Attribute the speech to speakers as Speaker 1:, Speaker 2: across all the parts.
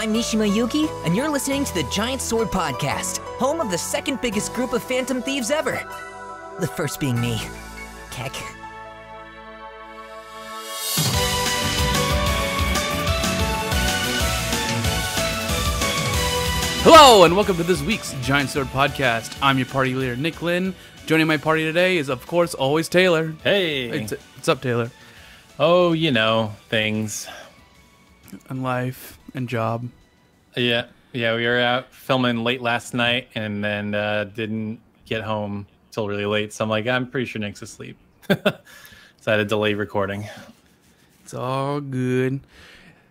Speaker 1: I'm Mishima Yuki, and you're listening to the Giant Sword Podcast, home of the second biggest group of Phantom Thieves ever. The first being me. Keck.
Speaker 2: Hello, and welcome to this week's Giant Sword Podcast. I'm your party leader, Nick Lynn. Joining my party today is, of course, always Taylor.
Speaker 3: Hey.
Speaker 2: What's up, Taylor?
Speaker 3: Oh, you know, things.
Speaker 2: And life and job.
Speaker 3: Yeah, we were out filming late last night and then didn't get home till really late. So I'm like, I'm pretty sure Nick's asleep. So I had to delay recording.
Speaker 2: It's all good.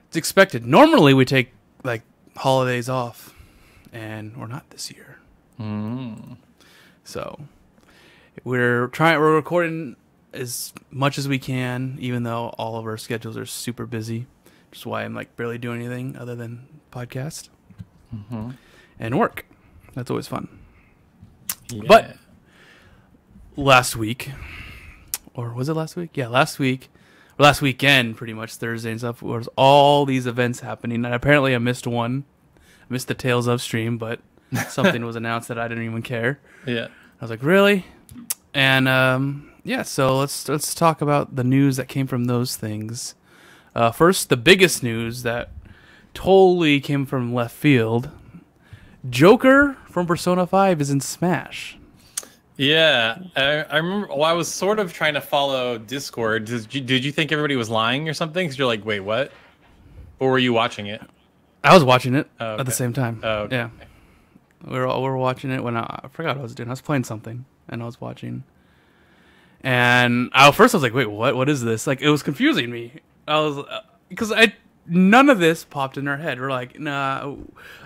Speaker 2: It's expected. Normally we take, like, holidays off, and we're not this year. So we're recording as much as we can, even though all of our schedules are super busy. Which is why I'm like barely doing anything other than podcast and work. That's always fun.
Speaker 3: Yeah.
Speaker 2: But last week, or was it last week? Yeah, last weekend, pretty much Thursday and stuff, was all these events happening. And apparently I missed one. I missed the Tales of stream, but something was announced that I didn't even care.
Speaker 3: Yeah.
Speaker 2: I was like, really? And yeah, so let's talk about the news that came from those things. First, the biggest news that totally came from left field. Joker from Persona 5 is in Smash.
Speaker 3: Yeah, I remember. Well, I was sort of trying to follow Discord. Did you think everybody was lying or something? Because you're like, wait, what? Or were you watching it?
Speaker 2: I was watching it
Speaker 3: Oh, okay.
Speaker 2: at the same time.
Speaker 3: Oh, okay.
Speaker 2: Yeah. We were watching it when I forgot what I was doing. I was playing something, and I was watching. And first I was like, wait, what? What is this? Like, it was confusing me. I was, because none of this popped in our head. We're like, nah.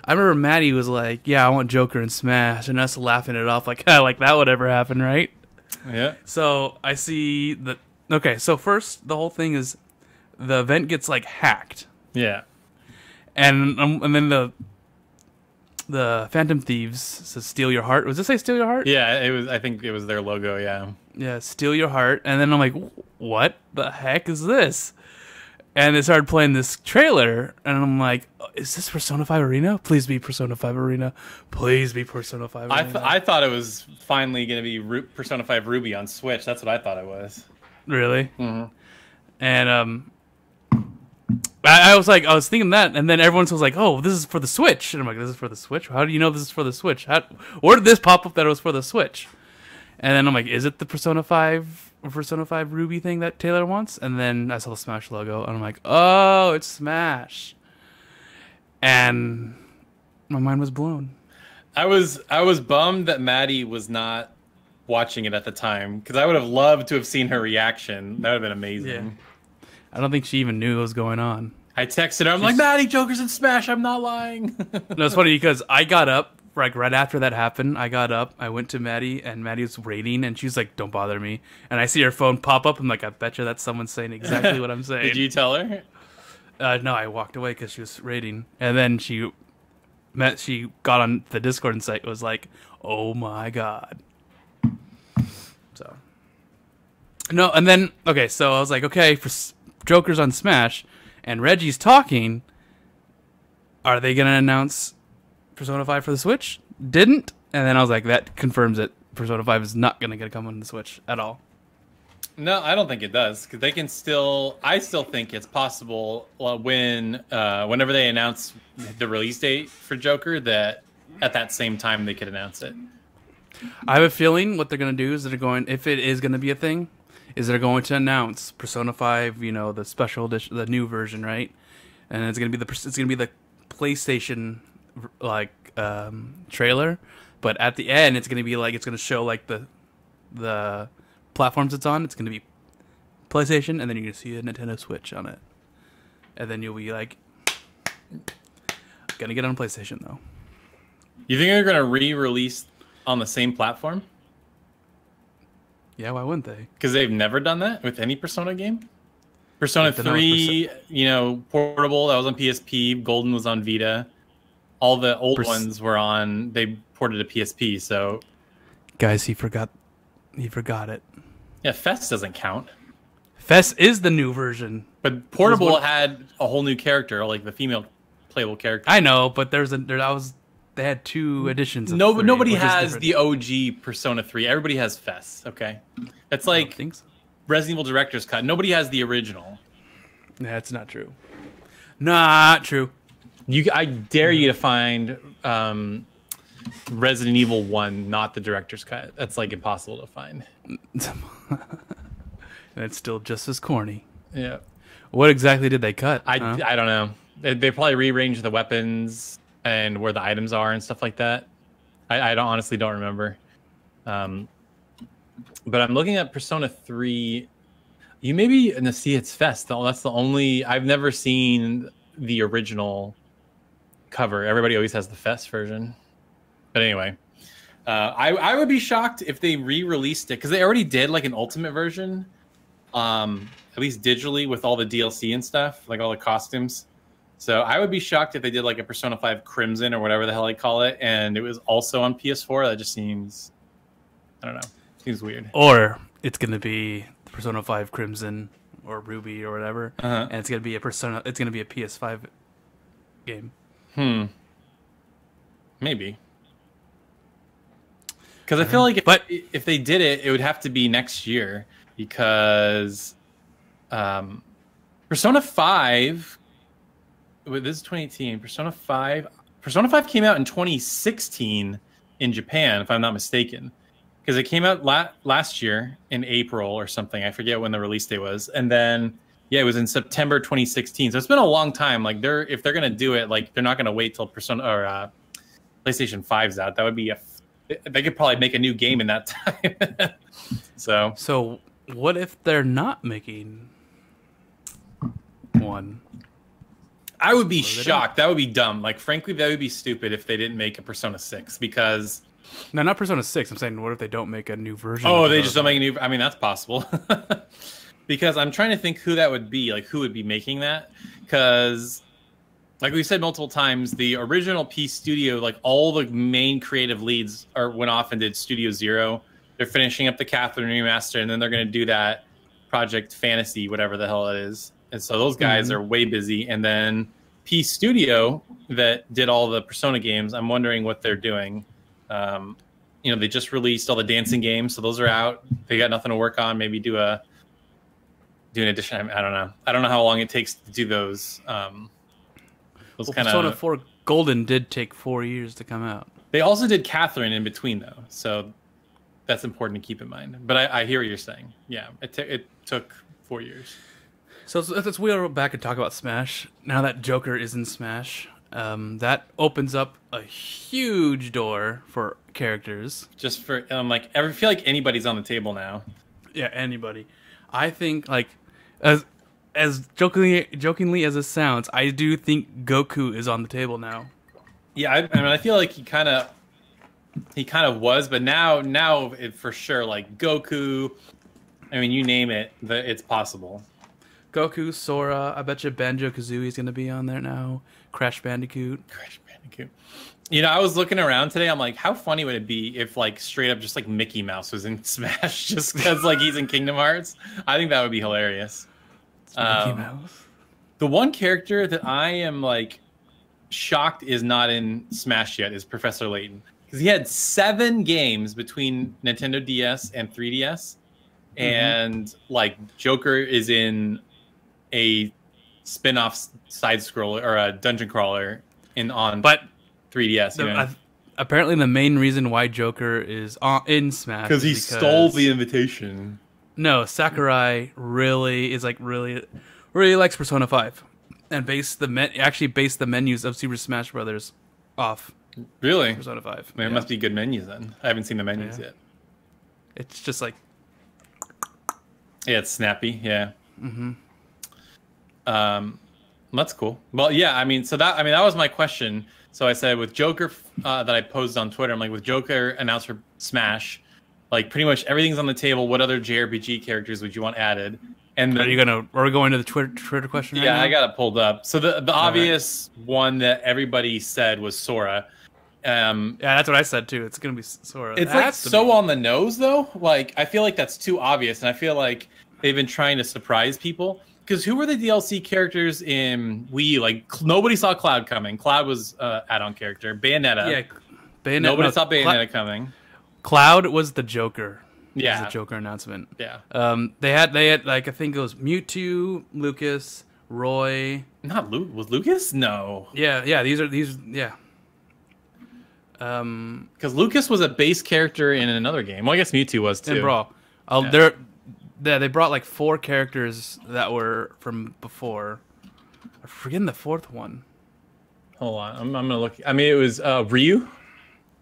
Speaker 2: I remember Maddie was like, yeah, I want Joker in Smash, and us laughing it off like, like that would ever happen, right?
Speaker 3: Yeah.
Speaker 2: So I see that. Okay, so first the whole thing is the event gets like hacked,
Speaker 3: Yeah.
Speaker 2: and then the Phantom Thieves says "Steal Your Heart." Was it say "Steal Your Heart"?
Speaker 3: Yeah, it was. I think it was their logo. Yeah.
Speaker 2: Yeah, "Steal Your Heart," and then I'm like, what the heck is this? And they started playing this trailer, and I'm like, is this Persona 5 Arena? Please be Persona 5 Arena. Please be Persona 5 Arena.
Speaker 3: I thought it was finally going to be Persona 5 Ruby on Switch. That's what I thought it was.
Speaker 2: Really?
Speaker 3: Mm-hmm.
Speaker 2: And I was thinking that, and then everyone was like, oh, this is for the Switch. And I'm like, this is for the Switch? How do you know this is for the Switch? Where did this pop up that it was for the Switch? And then I'm like, is it the Persona 5 Ruby thing that Taylor wants? And then I saw the Smash logo, and I'm like, oh, it's Smash. And my mind was blown.
Speaker 3: I was bummed that Maddie was not watching it at the time, because I would have loved to have seen her reaction. That would have been amazing.
Speaker 2: Yeah. I don't think she even knew what was going on.
Speaker 3: I texted her, I'm like, Maddie, Joker's in Smash, I'm not lying.
Speaker 2: No, it's funny because I got up, like right after that happened, I went to Maddie, and Maddie was raiding, and she's like, don't bother me. And I see her phone pop up, I'm like, I bet you that's someone saying exactly what I'm saying.
Speaker 3: Did you tell her?
Speaker 2: No, I walked away because she was raiding. And then she got on the Discord and site, was like, oh my god. So. No, and then, okay, so I was like, okay, for Joker's on Smash, and Reggie's talking, are they going to announce Persona 5 for the Switch? Didn't. And then I was like, that confirms it. Persona 5 is not going to come on the Switch at all.
Speaker 3: No, I don't think it does, because they can still. I still think it's possible whenever they announce the release date for Joker, that at that same time they could announce it.
Speaker 2: I have a feeling what they're going to do is if it is going to be a thing, is they're going to announce Persona 5, the special edition, the new version, right? And it's going to be the PlayStation trailer, but at the end it's going to be like, it's going to show like the platforms it's on. It's going to be PlayStation, and then you're going to see a Nintendo Switch on it, and then you'll be like, gonna get on PlayStation though.
Speaker 3: You think they're going to re-release on the same platform?
Speaker 2: Yeah, why wouldn't they?
Speaker 3: Because they've never done that with any Persona game. Persona 3, portable, that was on PSP. Golden was on Vita. All the old ones were on. They ported to PSP. So,
Speaker 2: guys, he forgot it.
Speaker 3: Yeah, Fest doesn't count.
Speaker 2: Fest is the new version.
Speaker 3: But portable had a whole new character, like the female playable characters.
Speaker 2: I know, but they had 2 editions. Of
Speaker 3: Nobody has the OG Persona 3. Everybody has FES. Okay, that's like
Speaker 2: so.
Speaker 3: Resident Evil Director's Cut. Nobody has the original.
Speaker 2: That's not true. Not true.
Speaker 3: I dare you to find Resident Evil 1, not the Director's Cut. That's like impossible to find.
Speaker 2: And it's still just as corny.
Speaker 3: Yeah.
Speaker 2: What exactly did they cut?
Speaker 3: I don't know. They probably rearranged the weapons and where the items are and stuff like that. I honestly don't remember. But I'm looking at Persona 3. You maybe see it's Fest though. That's the only I've never seen the original cover. Everybody always has the Fest version. But anyway, I would be shocked if they re-released it because they already did like an ultimate version, at least digitally with all the DLC and stuff, like all the costumes. So I would be shocked if they did like a Persona 5 Crimson or whatever the hell they call it, and it was also on PS4. That just seems, I don't know, seems weird.
Speaker 2: Or it's gonna be Persona 5 Crimson or Ruby or whatever, and it's gonna be a PS5 game.
Speaker 3: Maybe. Because I feel like if they did it, it would have to be next year because Persona 5. This is 2018. Persona 5 came out in 2016 in Japan, if I'm not mistaken, because it came out last year in April or something. I forget when the release date was, and then it was in September 2016. So it's been a long time. Like if they're gonna do it, like they're not gonna wait till Persona or PlayStation 5's out. That would be they could probably make a new game in that time. So
Speaker 2: what if they're not making one?
Speaker 3: I would be shocked. That would be dumb. Like, frankly, that would be stupid if they didn't make a Persona 6 because...
Speaker 2: No, not Persona 6. I'm saying, what if they don't make a new version?
Speaker 3: Oh, they just don't make a new... I mean, that's possible. Because I'm trying to think who that would be. Like, who would be making that? Because, like we said multiple times, the original P Studio, like, all the main creative leads went off and did Studio Zero. They're finishing up the Catherine remaster, and then they're going to do that Project Fantasy, whatever the hell it is. And so those guys are way busy. And then P Studio that did all the Persona games, I'm wondering what they're doing. They just released all the dancing games, so those are out. They got nothing to work on. Maybe do an edition. I don't know. I don't know how long it takes to do those.
Speaker 2: Persona 4 Golden did take 4 years to come out.
Speaker 3: They also did Catherine in between, though. So that's important to keep in mind. But I hear what you're saying. Yeah, it took 4 years.
Speaker 2: So let's wheel back and talk about Smash. Now that Joker is in Smash, that opens up a huge door for characters.
Speaker 3: Just for I feel like anybody's on the table now.
Speaker 2: Yeah, anybody. I think as jokingly as it sounds, I do think Goku is on the table now.
Speaker 3: Yeah, I feel like he kind of was, but now it for sure, like Goku. I mean, you name it, it's possible.
Speaker 2: Goku, Sora, I bet you Banjo-Kazooie's going to be on there now. Crash Bandicoot.
Speaker 3: I was looking around today. I'm like, how funny would it be if, like, straight up just, like, Mickey Mouse was in Smash just because, like, he's in Kingdom Hearts? I think that would be hilarious.
Speaker 2: Mickey Mouse.
Speaker 3: The one character that I am, like, shocked is not in Smash yet is Professor Layton. Because he had 7 games between Nintendo DS and 3DS. And, like, Joker is in a spin-off side scroller or a dungeon crawler on 3DS.
Speaker 2: Apparently, the main reason why Joker is in Smash
Speaker 3: because he stole the invitation.
Speaker 2: No, Sakurai really likes Persona 5 and based the menus of Super Smash Brothers off.
Speaker 3: Really?
Speaker 2: Persona 5.
Speaker 3: It must be good menus then. I haven't seen the menus yet.
Speaker 2: It's just like.
Speaker 3: Yeah, it's snappy. Yeah. That's cool. Well, yeah. That was my question. So I said with Joker that I posed on Twitter, I'm like, with Joker announced for Smash, like pretty much everything's on the table. What other JRPG characters would you want added? And
Speaker 2: are we going to the Twitter question?
Speaker 3: Yeah, I got it pulled up. So the obvious one that everybody said was Sora.
Speaker 2: Yeah, that's what I said too. It's gonna be Sora.
Speaker 3: It's like so on the nose though. Like I feel like that's too obvious, and I feel like they've been trying to surprise people. Because who were the DLC characters in Wii U? Like, nobody saw Cloud coming. Cloud was add-on character. Bayonetta.
Speaker 2: Yeah, Bayonetta.
Speaker 3: Nobody saw Bayonetta coming.
Speaker 2: Cloud was the Joker.
Speaker 3: Yeah.
Speaker 2: It was a Joker announcement.
Speaker 3: Yeah.
Speaker 2: They had like, I think it was Mewtwo, Lucas, Roy.
Speaker 3: Not Luke. Was Lucas? No.
Speaker 2: Yeah. Yeah.
Speaker 3: Because Lucas was a base character in another game. Well, I guess Mewtwo was too.
Speaker 2: In Brawl. They brought like 4 characters that were from before. I'm forgetting the 4th one.
Speaker 3: Hold on, I'm gonna look. I mean, it was Ryu.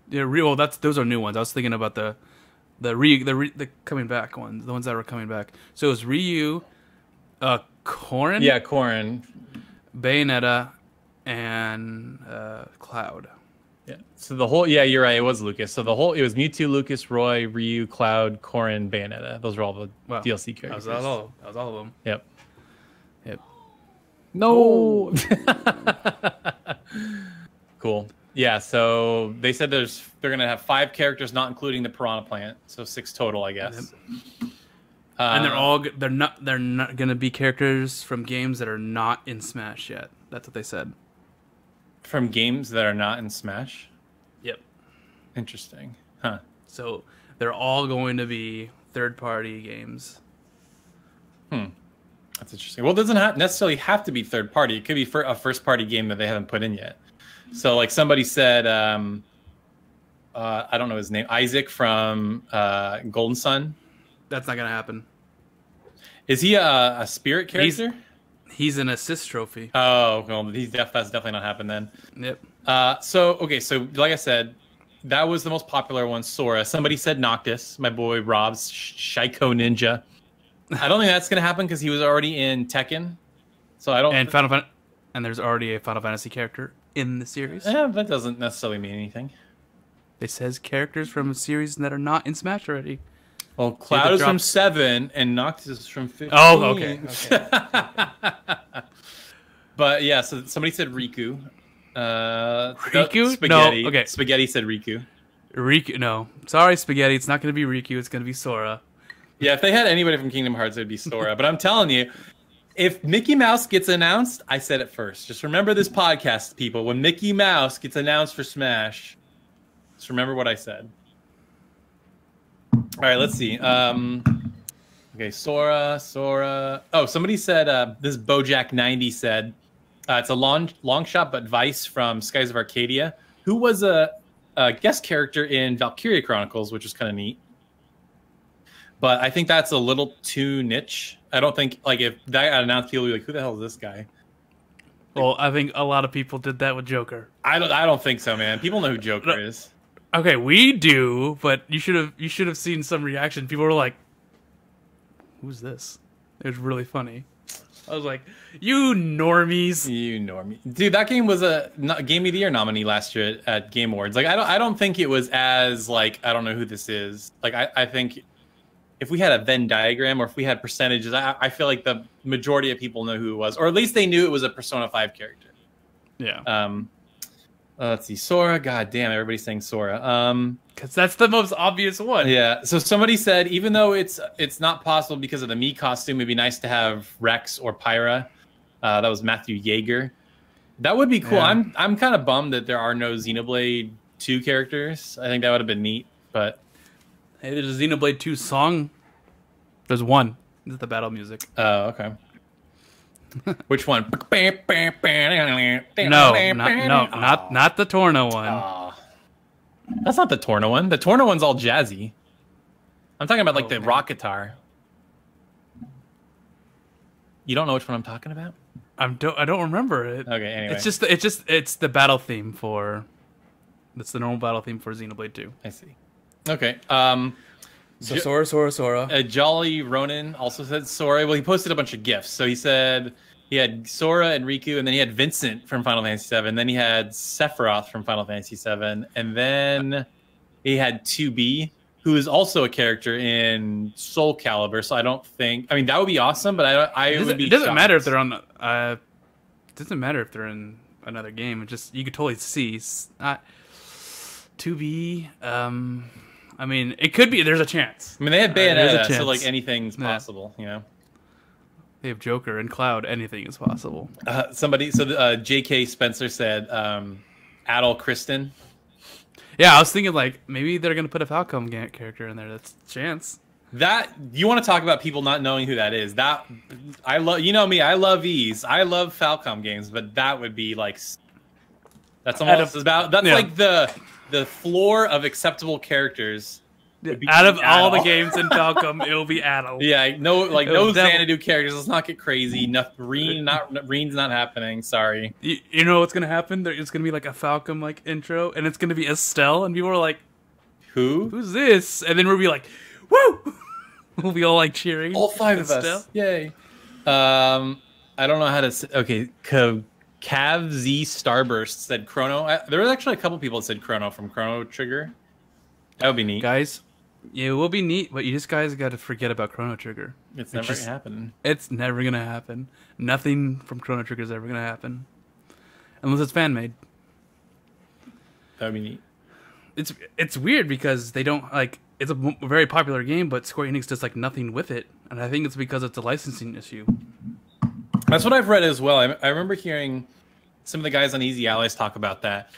Speaker 2: Yeah, Ryu. Well, those are new ones. I was thinking about the coming back ones, the ones that were coming back. So it was Ryu, Corrin.
Speaker 3: Yeah, Corrin,
Speaker 2: Bayonetta, and Cloud.
Speaker 3: Yeah. So the whole, yeah, you're right. It was Lucas. So it was Mewtwo, Lucas, Roy, Ryu, Cloud, Corrin, Bayonetta. Those were all the DLC characters.
Speaker 2: That was all of them.
Speaker 3: Yep.
Speaker 2: No.
Speaker 3: Cool. Yeah. So they said they're gonna have 5 characters, not including the Piranha Plant. So 6 total, I guess.
Speaker 2: Yep. And they're not gonna be characters from games that are not in Smash yet. That's what they said.
Speaker 3: From games that are not in Smash?
Speaker 2: Yep.
Speaker 3: Interesting. Huh.
Speaker 2: So they're all going to be third-party games.
Speaker 3: That's interesting. Well, it doesn't necessarily have to be third-party. It could be for a first-party game that they haven't put in yet. So, like somebody said, I don't know his name, Isaac from Golden Sun. That's
Speaker 2: not going to happen.
Speaker 3: Is he a spirit character?
Speaker 2: He's an assist trophy.
Speaker 3: Oh, well, that's definitely not happened then.
Speaker 2: Yep.
Speaker 3: So like I said, that was the most popular one, Sora. Somebody said Noctis, my boy Rob's Shaiko Ninja. I don't think that's going to happen because he was already in Tekken. So I don't.
Speaker 2: And there's already a Final Fantasy character in the series.
Speaker 3: Yeah, that doesn't necessarily mean anything.
Speaker 2: It says characters from a series that are not in Smash already.
Speaker 3: Well, Cloud is from 7 and Noctis is from 15.
Speaker 2: Oh, okay.
Speaker 3: But yeah, so somebody said Riku.
Speaker 2: Riku?
Speaker 3: Spaghetti.
Speaker 2: No, okay.
Speaker 3: Spaghetti said Riku.
Speaker 2: Riku, no. Sorry, Spaghetti. It's not going to be Riku. It's going to be Sora.
Speaker 3: Yeah, if they had anybody from Kingdom Hearts, it would be Sora. But I'm telling you, if Mickey Mouse gets announced, I said it first. Just remember this podcast, people. When Mickey Mouse gets announced for Smash, just remember what I said. All right, let's see. Okay, Sora. Oh, somebody said, this Bojack90 said, it's a long shot, but Vice from Skies of Arcadia, who was a guest character in Valkyria Chronicles, which was kind of neat. But I think that's a little too niche. I don't think, like, if that got announced, people would be like, who the hell is this guy?
Speaker 2: Well, I think a lot of people did that with Joker.
Speaker 3: I don't think so, man. People know who Joker is.
Speaker 2: Okay, we do, but you should have seen some reaction. People were like, "Who's this?" It was really funny. I was like, "You normies,
Speaker 3: dude!" That game was a Game of the Year nominee last year at Game Awards. Like, I don't think it was as like I don't know who this is. Like, I think if we had a Venn diagram or if we had percentages, I feel like the majority of people know who it was, or at least they knew it was a Persona 5 character.
Speaker 2: Yeah.
Speaker 3: Let's see, Sora. God damn, everybody's saying Sora.
Speaker 2: Because that's the most obvious one.
Speaker 3: Yeah. So somebody said, even though it's not possible because of the Mii costume, it'd be nice to have Rex or Pyra. That was Matthew Yeager. That would be cool. Yeah. I'm kind of bummed that there are no Xenoblade 2 characters. I think that would have been neat. But
Speaker 2: hey, there's a Xenoblade 2 song. There's one. This is the battle music.
Speaker 3: Oh, okay. Which one?
Speaker 2: No, not the Torna one.
Speaker 3: That's not the Torna one. The Torna one's all jazzy. I'm talking about like the rock guitar. You don't know which one I'm talking about?
Speaker 2: I don't remember it.
Speaker 3: Okay, anyway.
Speaker 2: It's the battle theme for. That's the normal battle theme for Xenoblade 2.
Speaker 3: I see. Okay.
Speaker 2: So Sora.
Speaker 3: Jolly Ronin also said Sora. Well, he posted a bunch of GIFs. So he said he had Sora and Riku, and then he had Vincent from Final Fantasy VII. Then he had Sephiroth from Final Fantasy VII. And then he had 2B, who is also a character in Soul Calibur. So I don't think... I mean, that would be awesome, but
Speaker 2: it doesn't matter if they're on... it doesn't matter if they're in another game. It just... You could totally see... 2B... I mean, it could be. There's a chance.
Speaker 3: I mean, they had Bayonetta, so
Speaker 2: chance.
Speaker 3: anything's possible,
Speaker 2: They have Joker and Cloud. Anything is possible.
Speaker 3: J.K. Spencer said, Adol Kristen.
Speaker 2: Yeah, I was thinking like maybe they're gonna put a Falcom character in there. That's a chance.
Speaker 3: That you want to talk about people not knowing who that is? That I love. You know me. I love these. I love Falcom games, but that would be like that's almost about. That's like the floor of acceptable characers.
Speaker 2: Out of all the games in Falcom, it'll be Adol.
Speaker 3: Yeah, no Xanadu characters. Let's not get crazy. Reen's not happening. Sorry.
Speaker 2: You know what's gonna happen? It's gonna be like a Falcom like intro, and it's gonna be Estelle, and people are like, Who's this?" And then we'll be like, "Woo!" We'll be all like cheering.
Speaker 3: All 5 of us. Yay! I don't know how to say. Okay, Cav Z Starburst said Chrono. There was actually a couple people that said Chrono from Chrono Trigger. That would be neat,
Speaker 2: guys. Yeah, it will be neat, but you just guys got to forget about Chrono Trigger.
Speaker 3: It's never gonna happen.
Speaker 2: It's never gonna happen. Nothing from Chrono Trigger is ever gonna happen, unless it's fan made.
Speaker 3: That would be neat.
Speaker 2: It's weird because they don't like. It's a very popular game, but Square Enix does like nothing with it, and I think it's because it's a licensing issue.
Speaker 3: That's what I've read as well. I remember hearing some of the guys on Easy Allies talk about that.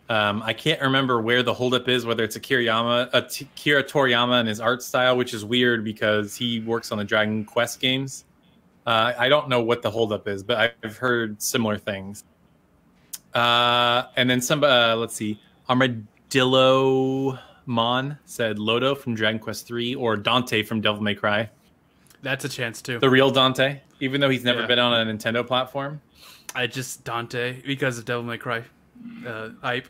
Speaker 3: I can't remember where the holdup is, whether it's Kira Toriyama and his art style, which is weird because he works on the Dragon Quest games. I don't know what the holdup is, but I've heard similar things. And then let's see, Armadillo Mon said Lodo from Dragon Quest 3 or Dante from Devil May Cry.
Speaker 2: That's a chance too.
Speaker 3: The real Dante, even though he's never been on a Nintendo platform.
Speaker 2: I just Dante because of Devil May Cry. Hype.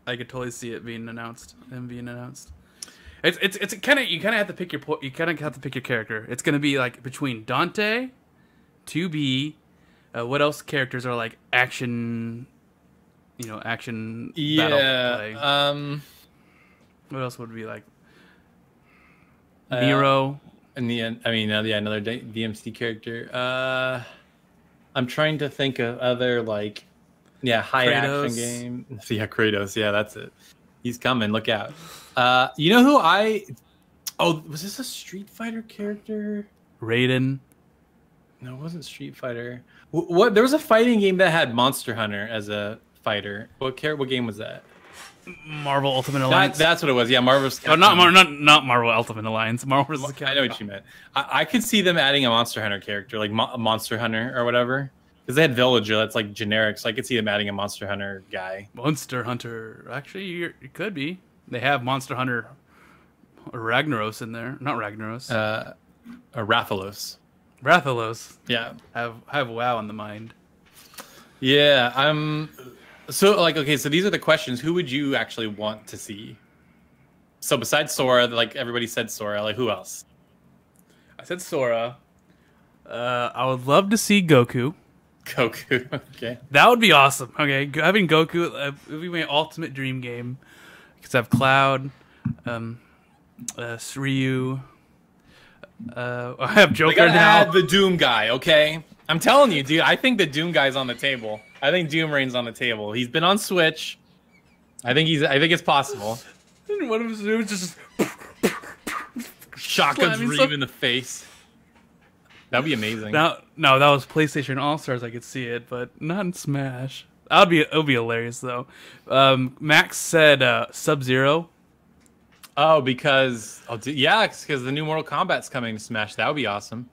Speaker 2: I could totally see it being announced. It's kind of you kind of have to pick your character. It's gonna be like between Dante, 2B. What else characters are like action? Action.
Speaker 3: Yeah.
Speaker 2: Battle play. What else would be like? Nero.
Speaker 3: Another DMC character. I'm trying to think of other like. Yeah, high
Speaker 2: Kratos.
Speaker 3: Action game. Yeah, Kratos. Yeah, that's it. He's coming. Look out. You know who was this a Street Fighter character?
Speaker 2: Raiden.
Speaker 3: No, it wasn't Street Fighter. What? There was a fighting game that had Monster Hunter as a fighter. What game was that?
Speaker 2: Marvel Ultimate Alliance.
Speaker 3: That's what it was. Yeah, Marvel's.
Speaker 2: Oh, not Marvel Ultimate Alliance. Marvel vs. Capcom.
Speaker 3: I know what you meant. I could see them adding a Monster Hunter character, like Monster Hunter or whatever. Because they had Villager, that's like generic, so I could see them adding a Monster Hunter guy.
Speaker 2: Monster Hunter. Actually, it could be. They have Monster Hunter Ragnaros in there. Not Ragnaros.
Speaker 3: Rathalos.
Speaker 2: Rathalos.
Speaker 3: Yeah.
Speaker 2: Have WoW on the mind.
Speaker 3: Yeah, so these are the questions. Who would you actually want to see? So besides Sora, like everybody said Sora, like who else?
Speaker 2: I said Sora. I would love to see Goku.
Speaker 3: Okay.
Speaker 2: That would be awesome. Okay, having Goku would be my ultimate dream game. Because I have Cloud, Ryu. I have Joker now.
Speaker 3: Add the Doom guy, okay? I'm telling you, dude. I think the Doom guy's on the table. I think Doom Reign's on the table. He's been on Switch. I think it's possible.
Speaker 2: And one of his moves just
Speaker 3: shotguns Reeve in the face. That'd be amazing.
Speaker 2: No, that was PlayStation All Stars. I could see it, but not in Smash. It would be hilarious though. Max said Sub-Zero.
Speaker 3: Oh, because the new Mortal Kombat's coming to Smash. That would be awesome.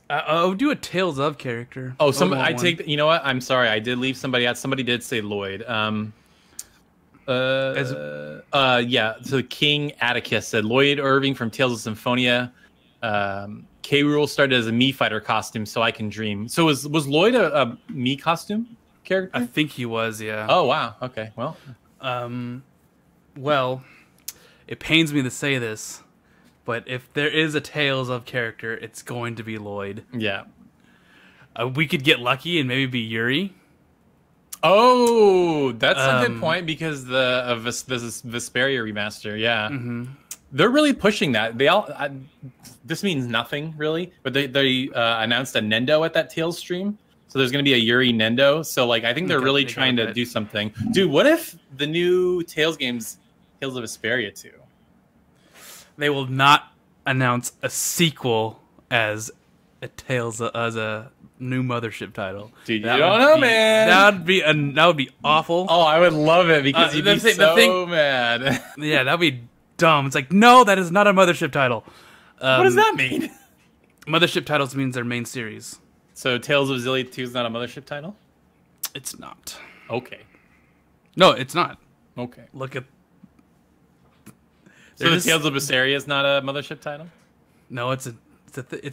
Speaker 2: I would do a Tales of character.
Speaker 3: Oh, you know what? I'm sorry, I did leave somebody out. Somebody did say Lloyd. So King Atticus said Lloyd Irving from Tales of Symphonia. K. Rool started as a Mii fighter costume, so I can dream. So was Lloyd a Mii costume character?
Speaker 2: I think he was, yeah.
Speaker 3: Oh wow. Okay. Well.
Speaker 2: Well, it pains me to say this, but if there is a Tales of character, it's going to be Lloyd.
Speaker 3: Yeah.
Speaker 2: We could get lucky and maybe be Yuri.
Speaker 3: Oh, that's a good point because the Vesperia remaster, yeah.
Speaker 2: Mm-hmm.
Speaker 3: They're really pushing that. This means nothing really, but they announced a Nendo at that Tales stream, so there's going to be a Yuri Nendo. So like, I think they're really trying to do something. Dude, what if the new Tales game's Tales of Vesperia 2?
Speaker 2: they will not announce a sequel as a Tales as a new mothership title.
Speaker 3: Dude, you don't know, man.
Speaker 2: That would be awful.
Speaker 3: Oh, I would love it because you'd be so mad.
Speaker 2: Yeah, that'd be dumb. It's like, no, that is not a mothership title.
Speaker 3: What does that mean?
Speaker 2: Mothership titles means their main series.
Speaker 3: So Tales of Xillia 2 is not a mothership title?
Speaker 2: It's not.
Speaker 3: Okay.
Speaker 2: No, it's not.
Speaker 3: Okay.
Speaker 2: Look at...
Speaker 3: So the Tales of Berseria is not a mothership title?
Speaker 2: No, it's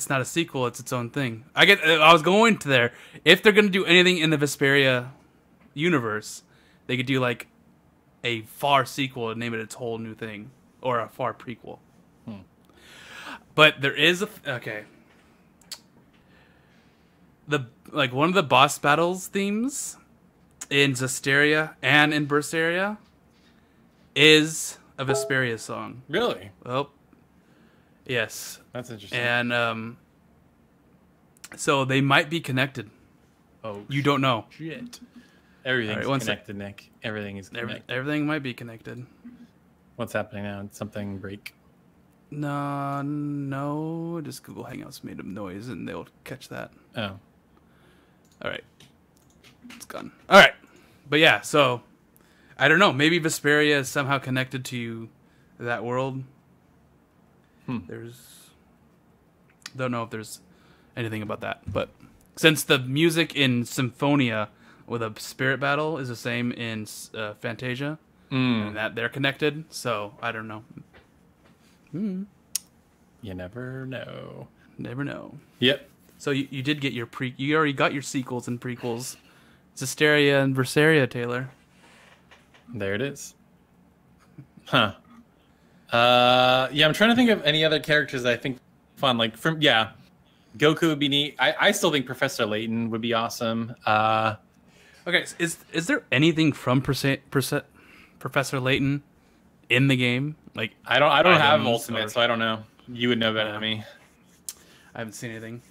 Speaker 2: not a sequel. It's its own thing. I was going to there. If they're going to do anything in the Vesperia universe, they could do like a far sequel and name it its whole new thing, or a far prequel. But there is okay. One of the boss battles themes in Zestiria and in Berseria is a Vesperia song.
Speaker 3: Really?
Speaker 2: Well, yes.
Speaker 3: That's interesting.
Speaker 2: And so they might be connected.
Speaker 3: Oh,
Speaker 2: you don't know.
Speaker 3: Shit. Everything's connected, Nick. Everything is connected.
Speaker 2: Everything might be connected.
Speaker 3: What's happening now? Did something break?
Speaker 2: No. Just Google Hangouts made a noise, and they'll catch that.
Speaker 3: Oh.
Speaker 2: All right. It's gone. All right. But yeah, so I don't know. Maybe Vesperia is somehow connected to that world. Don't know if there's anything about that, but since the music in Symphonia with a spirit battle is the same in Fantasia, and that they're connected, so I don't know.
Speaker 3: You never know.
Speaker 2: Never know.
Speaker 3: Yep.
Speaker 2: So you did get your you already got your sequels and prequels, Zestiria and Berseria, Taylor.
Speaker 3: There it is. Huh. Yeah, I'm trying to think of any other characters that I think fun. Like Goku would be neat. I still think Professor Layton would be awesome.
Speaker 2: Okay, is there anything from Professor Layton in the game? Like
Speaker 3: I don't have Ultimate, so I don't know. You would know better than me.
Speaker 2: I haven't seen anything.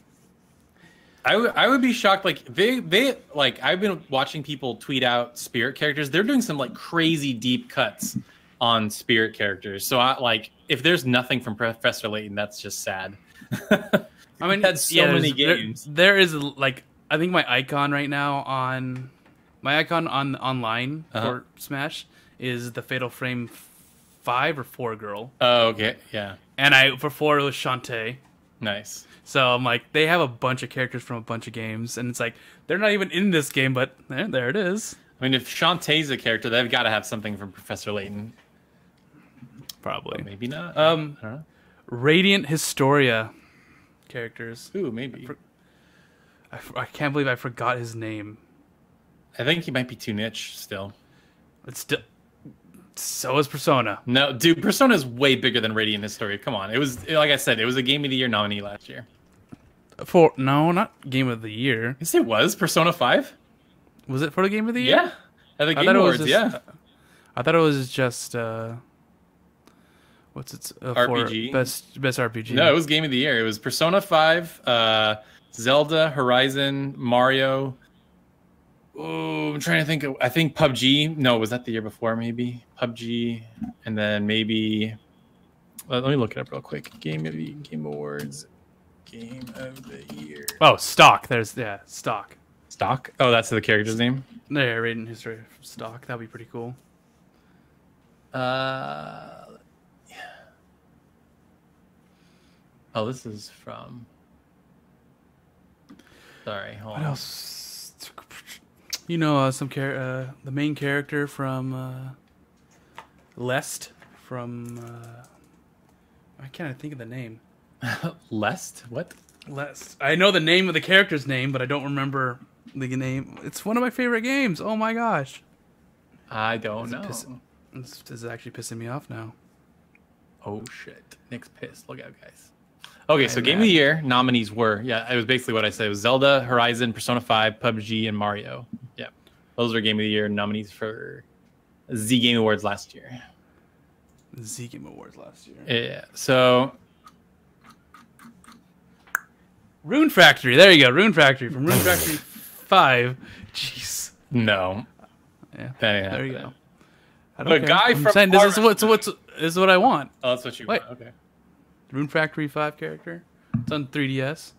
Speaker 3: I would be shocked. Like they like I've been watching people tweet out spirit characters. They're doing some like crazy deep cuts on spirit characters. So if there's nothing from Professor Layton, that's just sad.
Speaker 2: I mean,
Speaker 3: that's so many games.
Speaker 2: There is like I think my icon right now on online for Smash is the Fatal Frame 5 or 4 girl.
Speaker 3: Oh, okay, yeah.
Speaker 2: And for 4 it was Shantae.
Speaker 3: Nice.
Speaker 2: So I'm like, they have a bunch of characters from a bunch of games, and it's like they're not even in this game, but there it is.
Speaker 3: I mean, if Shantae's a character, they've got to have something from Professor Layton.
Speaker 2: Probably.
Speaker 3: But maybe not.
Speaker 2: I don't know. Radiant Historia characters.
Speaker 3: Ooh, maybe.
Speaker 2: I can't believe I forgot his name.
Speaker 3: I think he might be too niche still.
Speaker 2: It's still. So is Persona.
Speaker 3: No, dude, Persona is way bigger than Radiant Historia. Come on. It was, like I said, it was a Game of the Year nominee last year.
Speaker 2: No, not Game of the Year.
Speaker 3: Yes, it was. Persona 5?
Speaker 2: Was it for the Game of the Year?
Speaker 3: Yeah. At the Game Awards, yeah.
Speaker 2: I thought it was just, what's its
Speaker 3: RPG?
Speaker 2: For best RPG.
Speaker 3: No, it was Game of the Year. It was Persona 5, Zelda, Horizon, Mario. Oh, I'm trying to think. I think PUBG. No, was that the year before? Maybe PUBG, and then maybe. Let me look it up real quick. Game Awards, Game of the Year.
Speaker 2: Oh, Stock. Stock.
Speaker 3: Stock. Oh, that's the character's name.
Speaker 2: Yeah, Radiant History Stock. That'd be pretty cool.
Speaker 3: Yeah. Oh, this is from. Sorry, hold on.
Speaker 2: What else? You know, the main character from Lest from I can't think of the name.
Speaker 3: Lest? What?
Speaker 2: Lest. I know the name of the character's name, but I don't remember the name. It's one of my favorite games. Oh my gosh.
Speaker 3: I don't know.
Speaker 2: This is actually pissing me off now.
Speaker 3: Oh shit. Nick's pissed. Look out, guys. Okay, so Game of the Year nominees were, it was basically what I said. It was Zelda, Horizon, Persona 5, PUBG, and Mario. Yeah. Those were Game of the Year nominees for Z Game Awards last year.
Speaker 2: Z Game Awards last year.
Speaker 3: Yeah, so...
Speaker 2: Rune Factory. There you go. Rune Factory. From Rune Factory 5. Jeez.
Speaker 3: No.
Speaker 2: Yeah.
Speaker 3: There
Speaker 2: you go.
Speaker 3: The guy from...
Speaker 2: this is what's This is what I want.
Speaker 3: Oh, that's what you want. Okay.
Speaker 2: Rune Factory 5 character. It's on 3DS.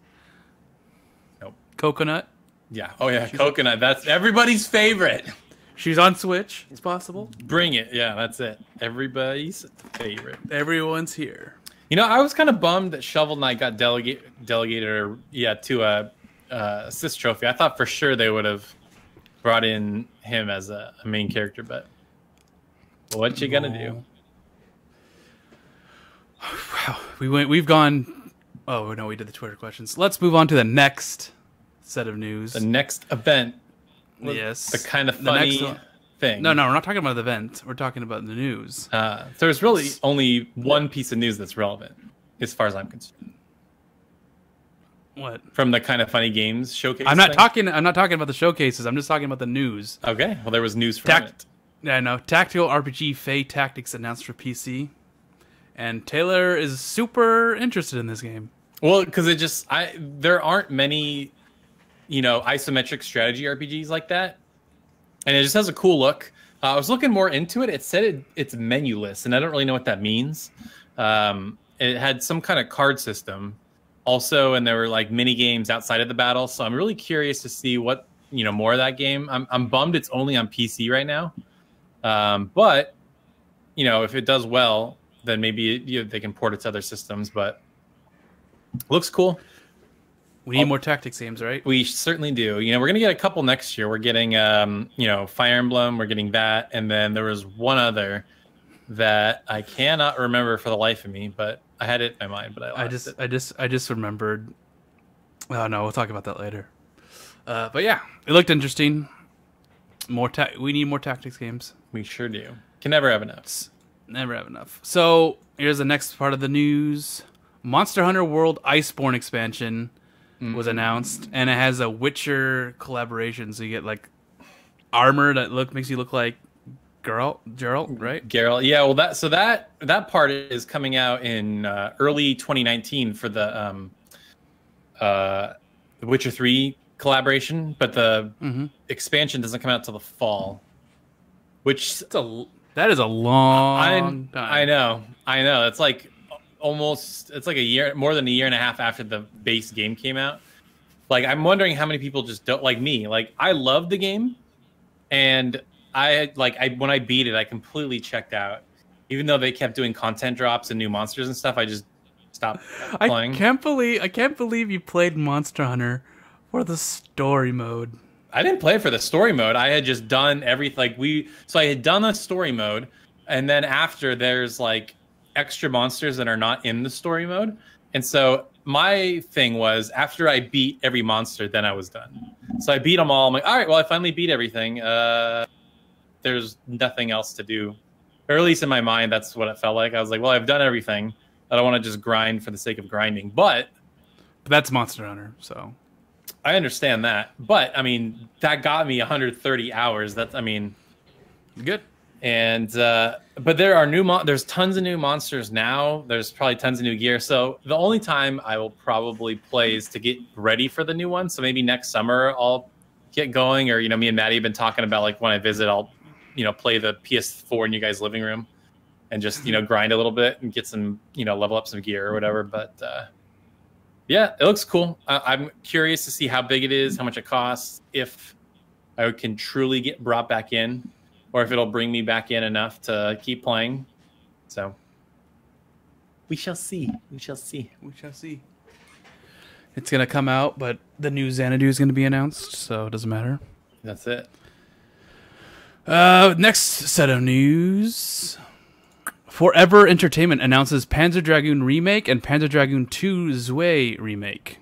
Speaker 3: Nope.
Speaker 2: Coconut.
Speaker 3: Yeah. Oh yeah, Coconut. That's everybody's favorite.
Speaker 2: She's on Switch. It's possible.
Speaker 3: Bring it. Yeah, that's it. Everybody's favorite.
Speaker 2: Everyone's here.
Speaker 3: You know, I was kind of bummed that Shovel Knight got delegated to a assist trophy. I thought for sure they would have brought in him as a main character, but what you gonna do?
Speaker 2: Wow. We've gone. Oh no, we did the Twitter questions. Let's move on to the next set of news.
Speaker 3: The next event.
Speaker 2: Yes.
Speaker 3: The kind of funny thing.
Speaker 2: No, we're not talking about the event. We're talking about the news.
Speaker 3: There's really only one piece of news that's relevant, as far as I'm concerned.
Speaker 2: What?
Speaker 3: From the kind of funny games showcase.
Speaker 2: I'm not talking about the showcases. I'm just talking about the news.
Speaker 3: Okay. Well, there was news from it.
Speaker 2: Yeah, no. Tactical RPG Fae Tactics announced for PC, and Taylor is super interested in this game.
Speaker 3: Well, because there aren't many, isometric strategy RPGs like that, and it just has a cool look. I was looking more into it. It said it's menuless, and I don't really know what that means. It had some kind of card system, also, and there were like mini games outside of the battle. So I'm really curious to see what more of that game. I'm bummed it's only on PC right now, but if it does well, then maybe they can port it to other systems. But looks cool.
Speaker 2: We need more tactics games, right?
Speaker 3: We certainly do. We're going to get a couple next year. We're getting, Fire Emblem. We're getting that. And then there was one other that I cannot remember for the life of me, but I had it in my mind, but I lost it.
Speaker 2: I just remembered. Oh, no, we'll talk about that later. But yeah, it looked interesting. We need more tactics games.
Speaker 3: We sure do. Can never have enough.
Speaker 2: Never have enough. So here's the next part of the news. Monster Hunter World Iceborne expansion was announced, and it has a Witcher collaboration. So you get like armor that makes you look like Geralt, right?
Speaker 3: Geralt, yeah. Well, that part is coming out in early 2019 for the Witcher 3 collaboration, but the expansion doesn't come out till the fall. Which
Speaker 2: that is a long time.
Speaker 3: I know. It's like it's like a year, more than a year and a half after the base game came out. Like, I'm wondering how many people just don't like me. Like, I love the game, and when I beat it, I completely checked out. Even though they kept doing content drops and new monsters and stuff, I just stopped playing.
Speaker 2: I can't believe you played Monster Hunter for the story mode.
Speaker 3: I didn't play it for the story mode. I had just done everything. So I had done a story mode, and then after there's like extra monsters that are not in the story mode. And so my thing was, after I beat every monster, then I was done. So I beat them all. I'm like, all right, well, I finally beat everything. There's nothing else to do. Or at least in my mind, that's what it felt like. I was like, well, I've done everything. I don't want to just grind for the sake of grinding. But
Speaker 2: that's Monster Hunter, so
Speaker 3: I understand that. But I mean, that got me 130 hours.
Speaker 2: Good.
Speaker 3: And but there's tons of new monsters now. There's probably tons of new gear. So the only time I will probably play is to get ready for the new one. So maybe next summer I'll get going, or me and Maddie have been talking about, like, when I visit, I'll play the PS4 in you guys' living room and just grind a little bit and get some level up some gear or whatever. But yeah, it looks cool. I'm curious to see how big it is, how much it costs, if I can truly get brought back in, or if it'll bring me back in enough to keep playing. So we shall see. We shall see.
Speaker 2: It's going to come out, but the new Xanadu is going to be announced, so it doesn't matter.
Speaker 3: That's it.
Speaker 2: Next set of news. Forever Entertainment announces Panzer Dragoon Remake and Panzer Dragoon 2 Zwei Remake.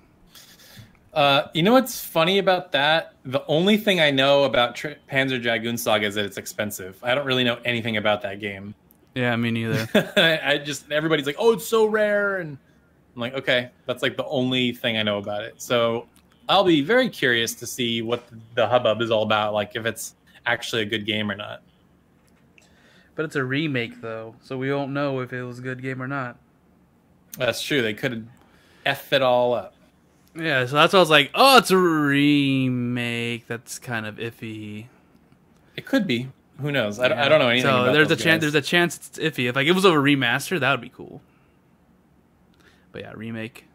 Speaker 3: You know what's funny about that? The only thing I know about Panzer Dragoon Saga is that it's expensive. I don't really know anything about that game.
Speaker 2: Yeah, me neither.
Speaker 3: Everybody's like, oh, it's so rare. And I'm like, okay, that's like the only thing I know about it. So I'll be very curious to see what the hubbub is all about, like if it's actually a good game or not.
Speaker 2: But it's a remake, though, so we won't know if it was a good game or not.
Speaker 3: That's true. They could have F it all up.
Speaker 2: Yeah, so that's why I was like, oh, it's a remake. That's kind of iffy.
Speaker 3: It could be. who knows? I don't know anything.
Speaker 2: So
Speaker 3: about
Speaker 2: there's
Speaker 3: those
Speaker 2: a chance.
Speaker 3: guys.
Speaker 2: There's a chance it's iffy. If like it was a remaster, that would be cool. But yeah, remake.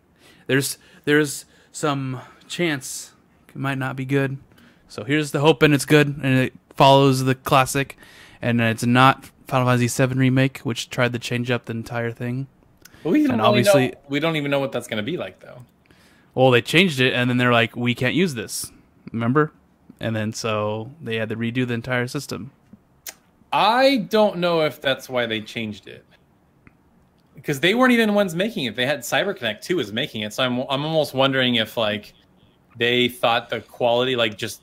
Speaker 2: There's some chance it might not be good. So here's the hoping it's good and it follows the classic, and it's not Final Fantasy VII Remake, which tried to change up the entire thing.
Speaker 3: But we don't
Speaker 2: And
Speaker 3: really
Speaker 2: obviously-
Speaker 3: know. We don't even know what that's going to be like, though.
Speaker 2: Well, they changed it, and then they're like, we can't use this. Remember? And then so they had to redo the entire system.
Speaker 3: I don't know if that's why they changed it, because they weren't even the ones making it. They had CyberConnect 2 was making it, so I'm almost wondering if like they thought the quality, like just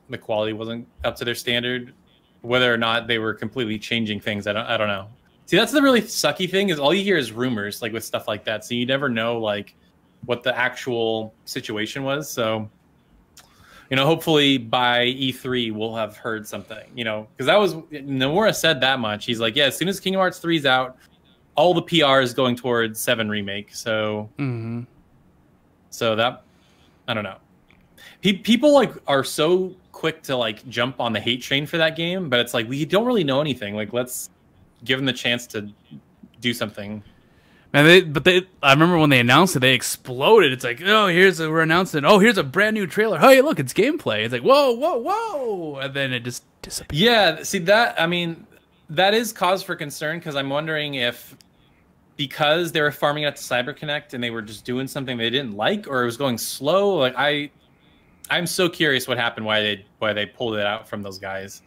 Speaker 3: the quality wasn't up to their standard, whether or not they were completely changing things. I don't know. See, that's the really sucky thing, is all you hear is rumors, like with stuff like that. So you never know like what the actual situation was. So, you know, hopefully by E3 we'll have heard something, you know, because that was, Nomura said that much. He's like, yeah, as soon as Kingdom Hearts 3 is out, all the PR is going towards 7 Remake. So, so that, I don't know. People like are so quick to like jump on the hate train for that game, but it's like, we don't really know anything. Like, let's give them the chance to do something.
Speaker 2: Man, I remember when they announced it, they exploded. It's like, oh, we're announcing, oh, here's a brand new trailer. Hey, look, it's gameplay. It's like, whoa, whoa, whoa. And then it just disappeared.
Speaker 3: Yeah, see that, I mean, that is cause for concern, because I'm wondering if because they were farming out to CyberConnect and they were just doing something they didn't like, or it was going slow. Like I'm so curious what happened, why they pulled it out from those guys.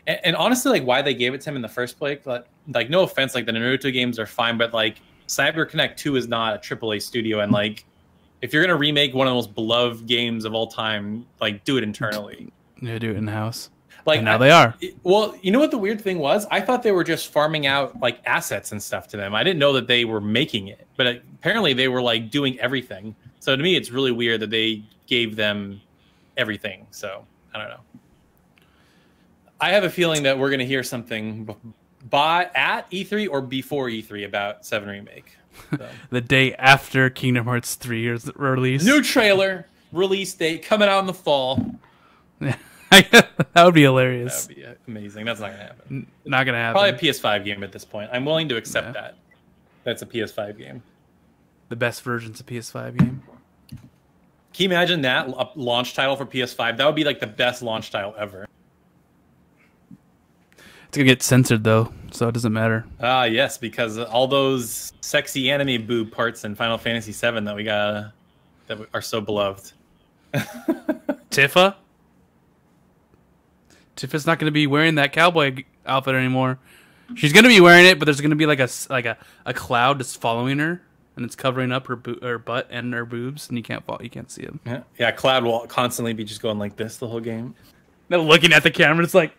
Speaker 3: And honestly, like why they gave it to him in the first place, like no offense, like the Naruto games are fine, but like CyberConnect 2 is not a AAA studio, and like if you're gonna remake one of the most beloved games of all time, like do it internally.
Speaker 2: Yeah, do it in house.
Speaker 3: Like
Speaker 2: and now they are.
Speaker 3: Well, you know what the weird thing was? I thought they were just farming out like assets and stuff to them. I didn't know that they were making it, but apparently they were like doing everything. So to me, it's really weird that they gave them everything. So I don't know. I have a feeling that we're going to hear something at E3 or before E3 about 7 Remake. So.
Speaker 2: The day after Kingdom Hearts 3 is release.
Speaker 3: New trailer, release date, coming out in the fall.
Speaker 2: That would be hilarious.
Speaker 3: That would be amazing. That's not going to happen.
Speaker 2: Not going to happen.
Speaker 3: Probably a PS5 game at this point. I'm willing to accept that. That's a PS5 game.
Speaker 2: The best version's a PS5 game.
Speaker 3: Can you imagine that? A launch title for PS5? That would be like the best launch title ever.
Speaker 2: It's going to get censored, though, so it doesn't matter.
Speaker 3: Ah, yes, because all those sexy anime boob parts in Final Fantasy VII that are so beloved.
Speaker 2: Tifa? Tifa's not going to be wearing that cowboy outfit anymore. She's going to be wearing it, but there's going to be like a cloud just following her, and it's covering up her butt and her boobs, and you can't see them.
Speaker 3: Yeah, Cloud will constantly be just going like this the whole game.
Speaker 2: They're looking at the camera. It's like,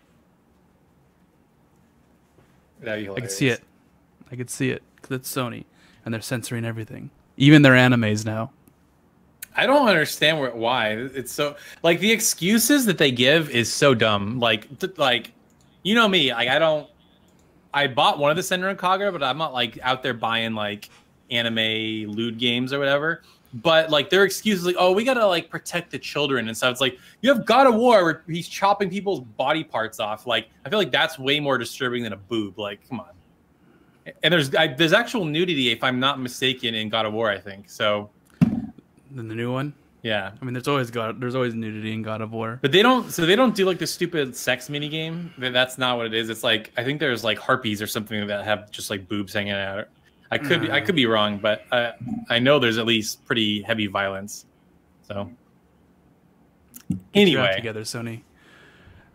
Speaker 3: that'd be
Speaker 2: I
Speaker 3: hilarious.
Speaker 2: could see it because it's Sony, and they're censoring everything, even their animes now. I
Speaker 3: don't understand why. It's so like the excuses that they give is so dumb. Like you know me, like I bought one of the Senran Kagura, but I'm not like out there buying like anime lewd games or whatever. But like their excuses, like, oh, we gotta like protect the children and stuff. It's like you have God of War where he's chopping people's body parts off. Like I feel like that's way more disturbing than a boob. Like come on. And there's actual nudity, if I'm not mistaken, in God of War. I think so.
Speaker 2: Than the new one.
Speaker 3: Yeah,
Speaker 2: I mean, there's always nudity in God of War,
Speaker 3: but they don't do like the stupid sex mini game. That's not what it is. It's like I think there's like harpies or something that have just like boobs hanging out. I could be wrong, but I know there's at least pretty heavy violence. So anyway,
Speaker 2: together, Sony.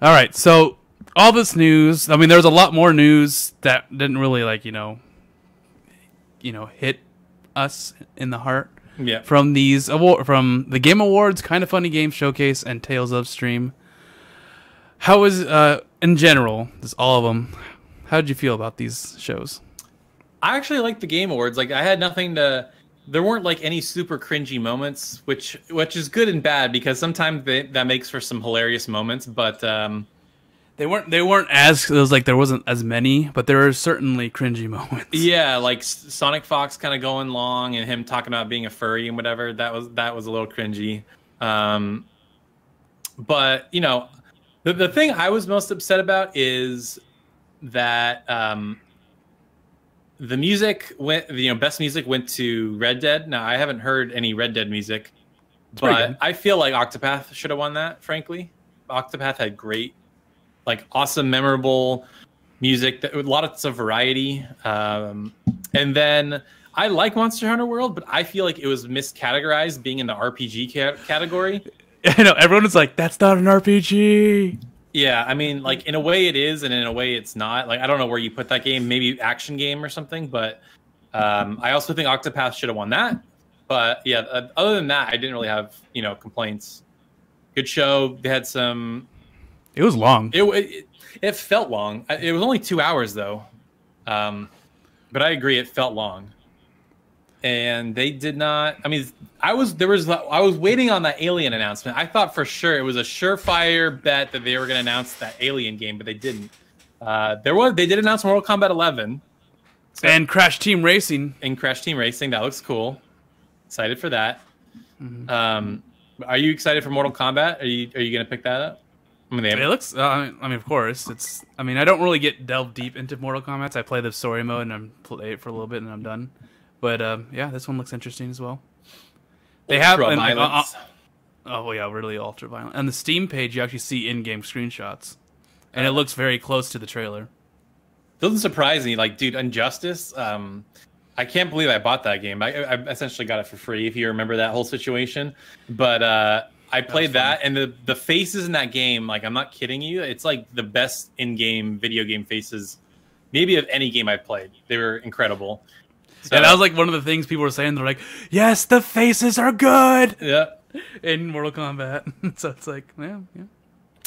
Speaker 2: All right, so all this news. I mean, there's a lot more news that didn't really like hit us in the heart.
Speaker 3: Yeah.
Speaker 2: From the Game Awards, Kind of Funny Game Showcase, and Tales of Stream. How was in general, just all of them? How did you feel about these shows?
Speaker 3: I actually liked the Game Awards. Like I had nothing to. There weren't like any super cringy moments, which is good and bad because sometimes that makes for some hilarious moments. But
Speaker 2: they weren't as it was like there wasn't as many, but there are certainly cringy moments.
Speaker 3: Yeah, like Sonic Fox kind of going long and him talking about being a furry and whatever. That was a little cringy. But you know, The thing I was most upset about is that the music went, best music went to Red Dead. Now, I haven't heard any Red Dead music, but I feel like Octopath should have won that, frankly. Octopath had great, like, awesome, memorable music, a lot of variety. And then I like Monster Hunter World, but I feel like it was miscategorized being in the RPG category.
Speaker 2: I know, everyone was like, that's not an RPG.
Speaker 3: Yeah, I mean, like, in a way it is, and in a way it's not. Like, I don't know where you put that game, maybe action game or something, but I also think Octopath should have won that. But yeah, other than that, I didn't really have, complaints. Good show. They had some...
Speaker 2: It was long.
Speaker 3: It felt long. It was only 2 hours, though. But I agree, it felt long. And they did not... I mean, I was waiting on that Alien announcement. I thought for sure it was a surefire bet that they were going to announce that Alien game, but they didn't. They did announce Mortal Kombat 11. So,
Speaker 2: and Crash Team Racing.
Speaker 3: That looks cool. Excited for that.
Speaker 2: Mm-hmm.
Speaker 3: Are you excited for Mortal Kombat? Are you going to pick that up? I mean,
Speaker 2: it looks. Of course, it's. I mean, I don't really delve deep into Mortal Kombat. I play the story mode and I'm play it for a little bit and I'm done. But yeah, this one looks interesting as well. They have
Speaker 3: violence.
Speaker 2: Oh yeah, really ultra violent. On the Steam page, you actually see in-game screenshots, and it looks very close to the trailer.
Speaker 3: Doesn't surprise me. Like, dude, Injustice. I can't believe I bought that game. I essentially got it for free, if you remember that whole situation. But I played that, and the faces in that game, like, I'm not kidding you, it's like the best in-game video game faces, maybe of any game I've played. They were incredible. So,
Speaker 2: yeah, that was like one of the things people were saying. They're like, "Yes, the faces are good."
Speaker 3: Yeah,
Speaker 2: in Mortal Kombat. So it's like, yeah.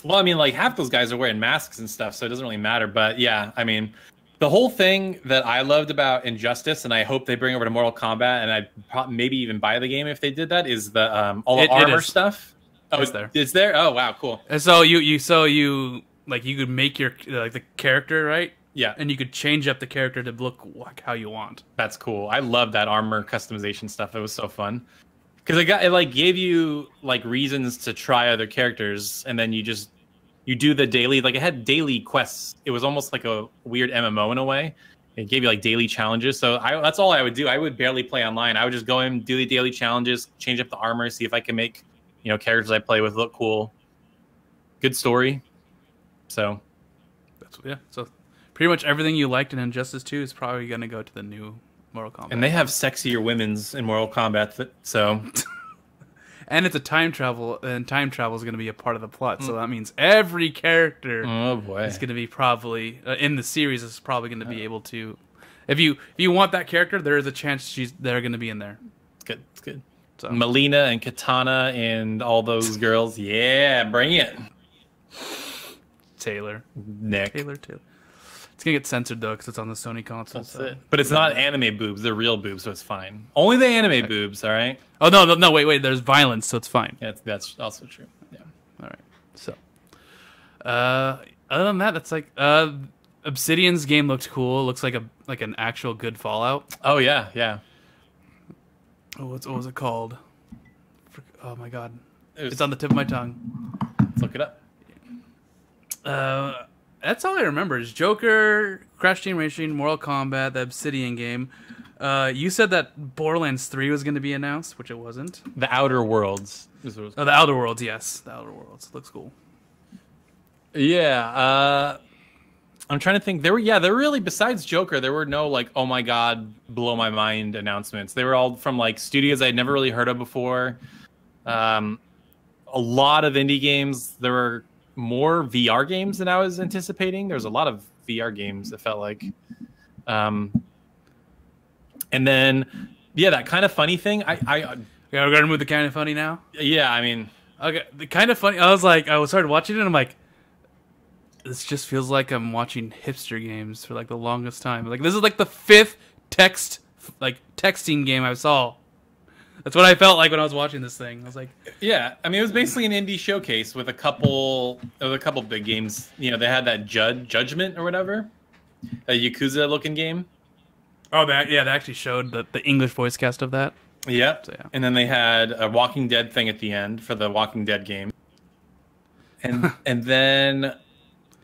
Speaker 3: Well, I mean, like, half those guys are wearing masks and stuff, so it doesn't really matter. But yeah, I mean, the whole thing that I loved about Injustice, and I hope they bring over to Mortal Kombat, and I'd maybe even buy the game if they did that, is the all the armor stuff. Oh,
Speaker 2: it's there.
Speaker 3: It's there. Oh, wow, cool.
Speaker 2: And so you like, you could make your the character, right?
Speaker 3: Yeah,
Speaker 2: and you could change up the character to look like how you want.
Speaker 3: That's cool. I love that armor customization stuff. It was so fun because it like gave you like reasons to try other characters, and then you do the daily, like, it had daily quests. It was almost like a weird MMO in a way. It gave you like daily challenges. So that's all I would do. I would barely play online. I would just go in, do the daily challenges, change up the armor, see if I can make characters I play with look cool. Good story. So
Speaker 2: so pretty much everything you liked in Injustice 2 is probably going to go to the new Mortal Kombat.
Speaker 3: And they have sexier women's in Mortal Kombat, so...
Speaker 2: And it's a time travel, and time travel is going to be a part of the plot. So that means every character is going to be probably... in the series is probably going to be able to... If you want that character, there is a chance they're going to be in there.
Speaker 3: It's good. So. Melina and Katana and all those girls. Yeah, bring it.
Speaker 2: Nick. Taylor. It's gonna get censored though because it's on the Sony console.
Speaker 3: That's it. But it's not anime boobs; they're real boobs, so it's fine. Only the anime boobs, all right?
Speaker 2: Oh no! Wait. There's violence, so it's fine.
Speaker 3: Yeah, that's also true. Yeah.
Speaker 2: All right. So, other than that, that's like Obsidian's game looked cool. It looks like an actual good Fallout.
Speaker 3: Oh yeah.
Speaker 2: Oh, what was it called? Oh my god, it's on the tip of my tongue.
Speaker 3: Let's look it up.
Speaker 2: That's all I remember is Joker, Crash Team Racing, Mortal Kombat, the Obsidian game. You said that Borderlands 3 was going to be announced, which it wasn't.
Speaker 3: The Outer Worlds.
Speaker 2: The Outer Worlds, yes. The Outer Worlds. Looks cool.
Speaker 3: Yeah. I'm trying to think. There were really, besides Joker, there were no, like, oh my god, blow my mind announcements. They were all from, like, studios I'd never really heard of before. A lot of indie games. There were more VR games than I was anticipating. There was a lot of VR games, it felt like. And then, yeah, that Kind of Funny thing.
Speaker 2: Yeah, we're gonna move the Kind of Funny now?
Speaker 3: Yeah, I mean...
Speaker 2: Okay, the Kind of Funny, I started watching it and I'm like, this just feels like I'm watching hipster games for like the longest time. Like, this is like the 5th texting game I saw. That's what I felt like when I was watching this thing. I was like,
Speaker 3: yeah, I mean, it was basically an indie showcase with a couple big games. They had that Judgment or whatever, a Yakuza looking game.
Speaker 2: Oh, they actually showed the English voice cast of that.
Speaker 3: Yep. So, yeah. And then they had a Walking Dead thing at the end for the Walking Dead game. And then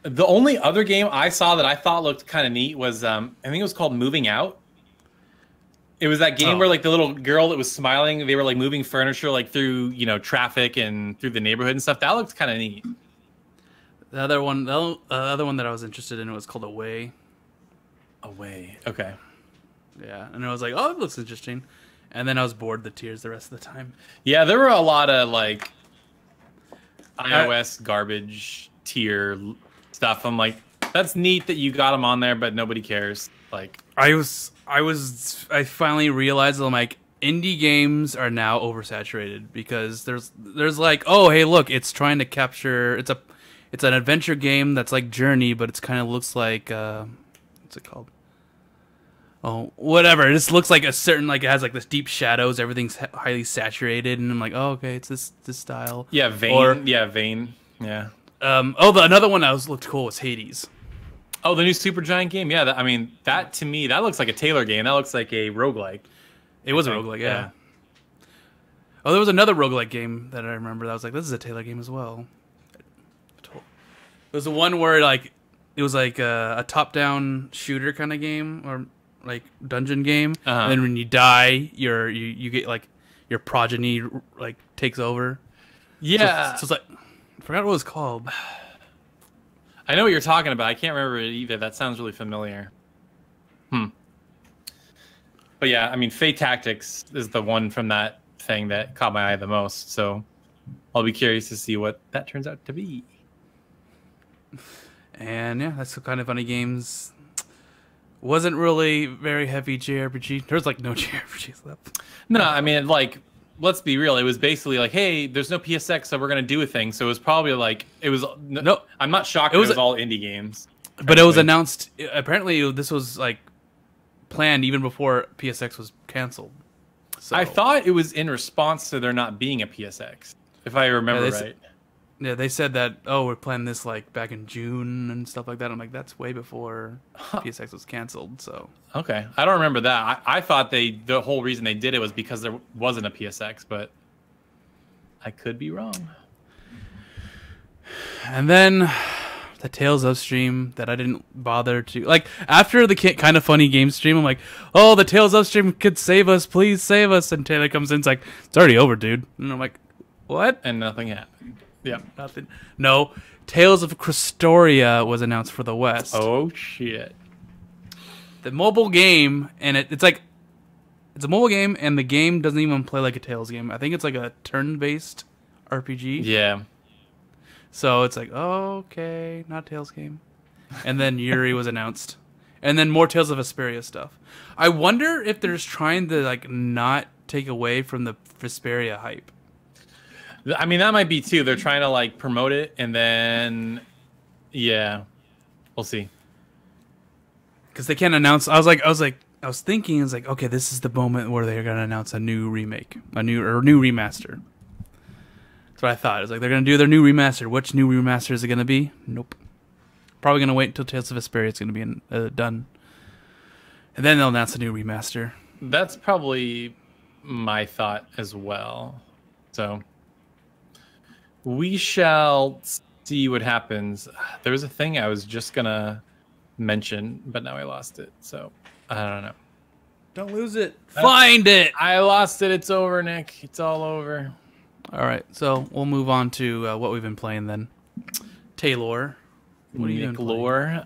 Speaker 3: the only other game I saw that I thought looked kind of neat was I think it was called Moving Out. It was that game where like the little girl that was smiling, they were like moving furniture like through, you know, traffic and through the neighborhood and stuff. That looked kind of neat.
Speaker 2: The other one that I was interested in was called Away.
Speaker 3: Away. Okay.
Speaker 2: Yeah, and I was like, oh, it looks interesting. And then I was bored the tears the rest of the time.
Speaker 3: Yeah, there were a lot of like iOS garbage tier stuff. I'm like, that's neat that you got them on there, but nobody cares. Like, I
Speaker 2: finally realized I'm like, indie games are now oversaturated because there's like, oh, hey, look, it's trying to capture, it's an adventure game that's like Journey, but it's kind of looks like what's it called? Oh, whatever. It just looks like a certain, like, it has like this deep shadows. Everything's highly saturated, and I'm like, oh, okay, it's this style.
Speaker 3: Yeah, Vein. Vein. Yeah.
Speaker 2: Another one that looked cool was Hades.
Speaker 3: Oh, the new Supergiant game. Yeah, I mean, that to me, that looks like a Taylor game. That looks like a roguelike.
Speaker 2: It was a roguelike, yeah. Oh, there was another roguelike game that I remember that was like, this is a Taylor game as well. It was the one where like it was like a top-down shooter kind of game, or like dungeon game, and then when you die, you get like your progeny like takes over.
Speaker 3: Yeah,
Speaker 2: so it's like, I forgot what it was called.
Speaker 3: I know what you're talking about. I can't remember it either. That sounds really familiar. But yeah, I mean, Fae Tactics is the one from that thing that caught my eye the most. So I'll be curious to see what that turns out to be.
Speaker 2: And yeah, that's the kind of funny games. Wasn't really very heavy JRPG. There's like no JRPGs left.
Speaker 3: No, I mean, like, let's be real. It was basically like, hey, there's no PSX, so we're gonna do a thing. So it was probably like, it was no. I'm not shocked. It was all indie games.
Speaker 2: But it was announced. Apparently, this was like planned even before PSX was canceled. So.
Speaker 3: I thought it was in response to there not being a PSX, if I remember right.
Speaker 2: Yeah, they said that, oh, we're planning this like back in June and stuff like that. I'm like, that's way before PSX was canceled. So
Speaker 3: okay, I don't remember that. I thought the whole reason they did it was because there wasn't a PSX, but I could be wrong.
Speaker 2: And then the Tales of stream that I didn't bother to like after the kind of funny game stream. I'm like, oh, the Tales of stream could save us, please save us. And Taylor comes in, it's like, it's already over, dude. And I'm like, what?
Speaker 3: And nothing happened. Yeah,
Speaker 2: nothing. No, Tales of Cristoria was announced for the West.
Speaker 3: Oh shit!
Speaker 2: The mobile game, and it's like it's a mobile game, and the game doesn't even play like a Tales game. I think it's like a turn-based RPG.
Speaker 3: Yeah.
Speaker 2: So it's like, oh, okay, not a Tales game. And then Yuri was announced, and then more Tales of Vesperia stuff. I wonder if they're trying to like not take away from the Vesperia hype.
Speaker 3: I mean, that might be too. They're trying to like promote it, and then, yeah, we'll see.
Speaker 2: Because they can't announce. I was thinking, it's like, okay, this is the moment where they're gonna announce a new remake, a new remaster. That's what I thought. It's like they're gonna do their new remaster. Which new remaster is it gonna be? Nope. Probably gonna wait until Tales of Vesperia is gonna be done, and then they'll announce a new remaster.
Speaker 3: That's probably my thought as well. So. We shall see what happens. There was a thing I was just gonna mention, but now I lost it. So I don't know.
Speaker 2: Don't lose it. Find it.
Speaker 3: I lost it. It's over, Nick. It's all over.
Speaker 2: All right. So we'll move on to what we've been playing then. Taylor, what are you doing?
Speaker 3: Lore.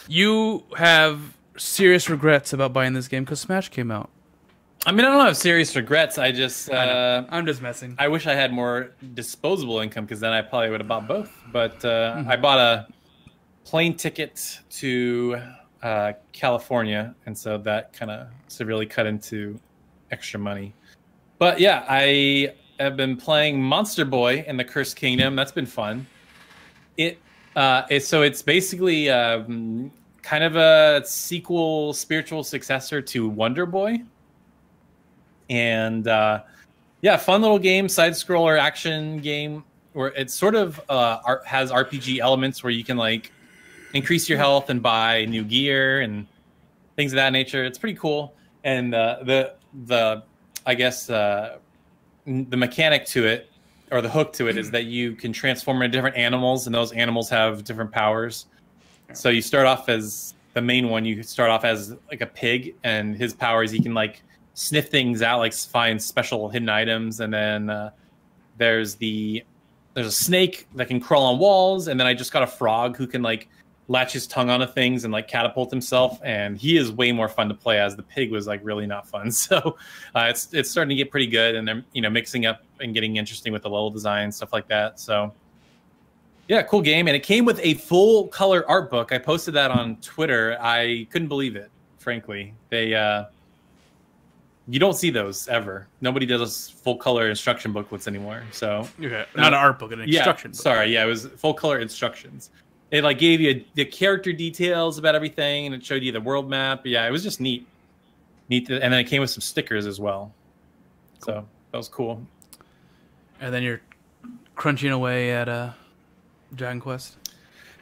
Speaker 2: You have serious regrets about buying this game because Smash came out.
Speaker 3: I mean, I don't have serious regrets. I'm
Speaker 2: just messing.
Speaker 3: I wish I had more disposable income because then I probably would have bought both. But I bought a plane ticket to California, and so that kind of severely cut into extra money. But yeah, I have been playing Monster Boy in the Cursed Kingdom. That's been fun. It's basically kind of a sequel, spiritual successor to Wonder Boy. And yeah, fun little game, side scroller action game where it sort of has RPG elements where you can like increase your health and buy new gear and things of that nature. It's pretty cool. And the mechanic to it, or the hook to it is that you can transform into different animals, and those animals have different powers. So you start off as the main one. You start off as like a pig, and his powers, he can like sniff things out, like find special hidden items. And then there's a snake that can crawl on walls, and then I just got a frog who can like latch his tongue onto things and like catapult himself, and he is way more fun to play as. The pig was like really not fun. So it's starting to get pretty good, and they're mixing up and getting interesting with the level design, stuff like that. So yeah, cool game. And it came with a full color art book. I posted that on Twitter. I couldn't believe it, frankly. You don't see those ever. Nobody does full color instruction booklets anymore. So
Speaker 2: okay, not an art book, an instruction book.
Speaker 3: Sorry, yeah, it was full color instructions. It like gave you the character details about everything, and it showed you the world map. Yeah, it was just neat. And then it came with some stickers as well. Cool. So that was cool.
Speaker 2: And then you're crunching away at Dragon Quest.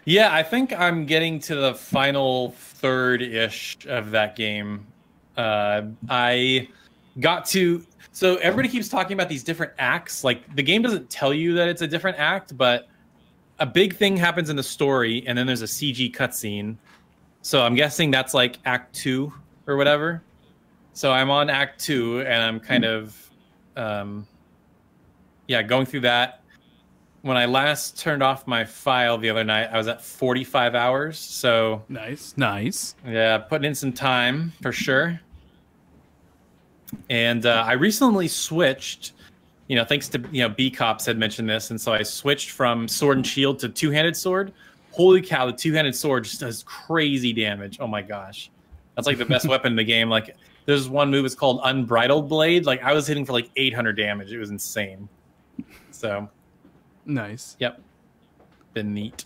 Speaker 3: Yeah, I think I'm getting to the final third-ish of that game. I got to... So everybody keeps talking about these different acts. Like, the game doesn't tell you that it's a different act, but a big thing happens in the story, and then there's a CG cutscene. So I'm guessing that's like Act 2 or whatever. So I'm on Act 2, and I'm kind of, going through that. When I last turned off my file the other night, I was at 45 hours. So
Speaker 2: nice.
Speaker 3: Yeah, putting in some time for sure. And I recently switched... thanks to, B-Cops had mentioned this, and so I switched from sword and shield to two-handed sword. Holy cow, the two-handed sword just does crazy damage. Oh my gosh. That's like the best weapon in the game. Like, there's one move, it's called Unbridled Blade. Like, I was hitting for like 800 damage. It was insane. So.
Speaker 2: Nice.
Speaker 3: Yep. Been neat.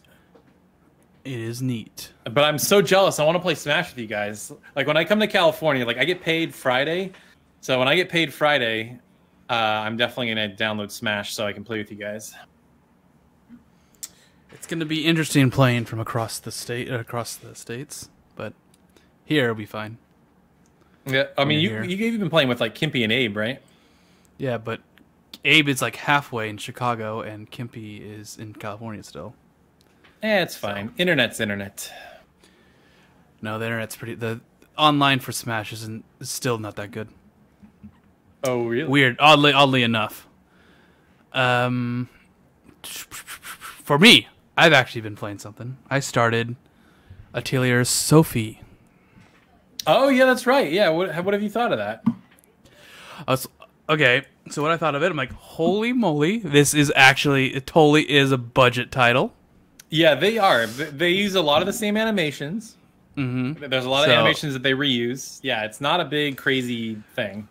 Speaker 2: It is neat.
Speaker 3: But I'm so jealous. I want to play Smash with you guys. Like, when I come to California, like, I get paid Friday. So when I get paid Friday... I'm definitely going to download Smash so I can play with you guys.
Speaker 2: It's going to be interesting playing from across the states, but here it'll be fine.
Speaker 3: Yeah, I mean, you've been playing with like Kimpy and Abe, right?
Speaker 2: Yeah, but Abe is like halfway in Chicago, and Kimpy is in California still.
Speaker 3: It's fine. So. Internet's internet.
Speaker 2: No, the internet's pretty... The online for Smash is still not that good.
Speaker 3: Oh, really?
Speaker 2: Weird. Oddly enough. For me, I've actually been playing something. I started Atelier's Sophie.
Speaker 3: Oh, yeah, that's right. Yeah, what have you thought of that?
Speaker 2: Okay, so what I thought of it, I'm like, holy moly, this is actually... It totally is a budget title.
Speaker 3: Yeah, they are. They use a lot of the same animations.
Speaker 2: Mm-hmm.
Speaker 3: There's a lot of animations that they reuse. Yeah, it's not a big, crazy thing.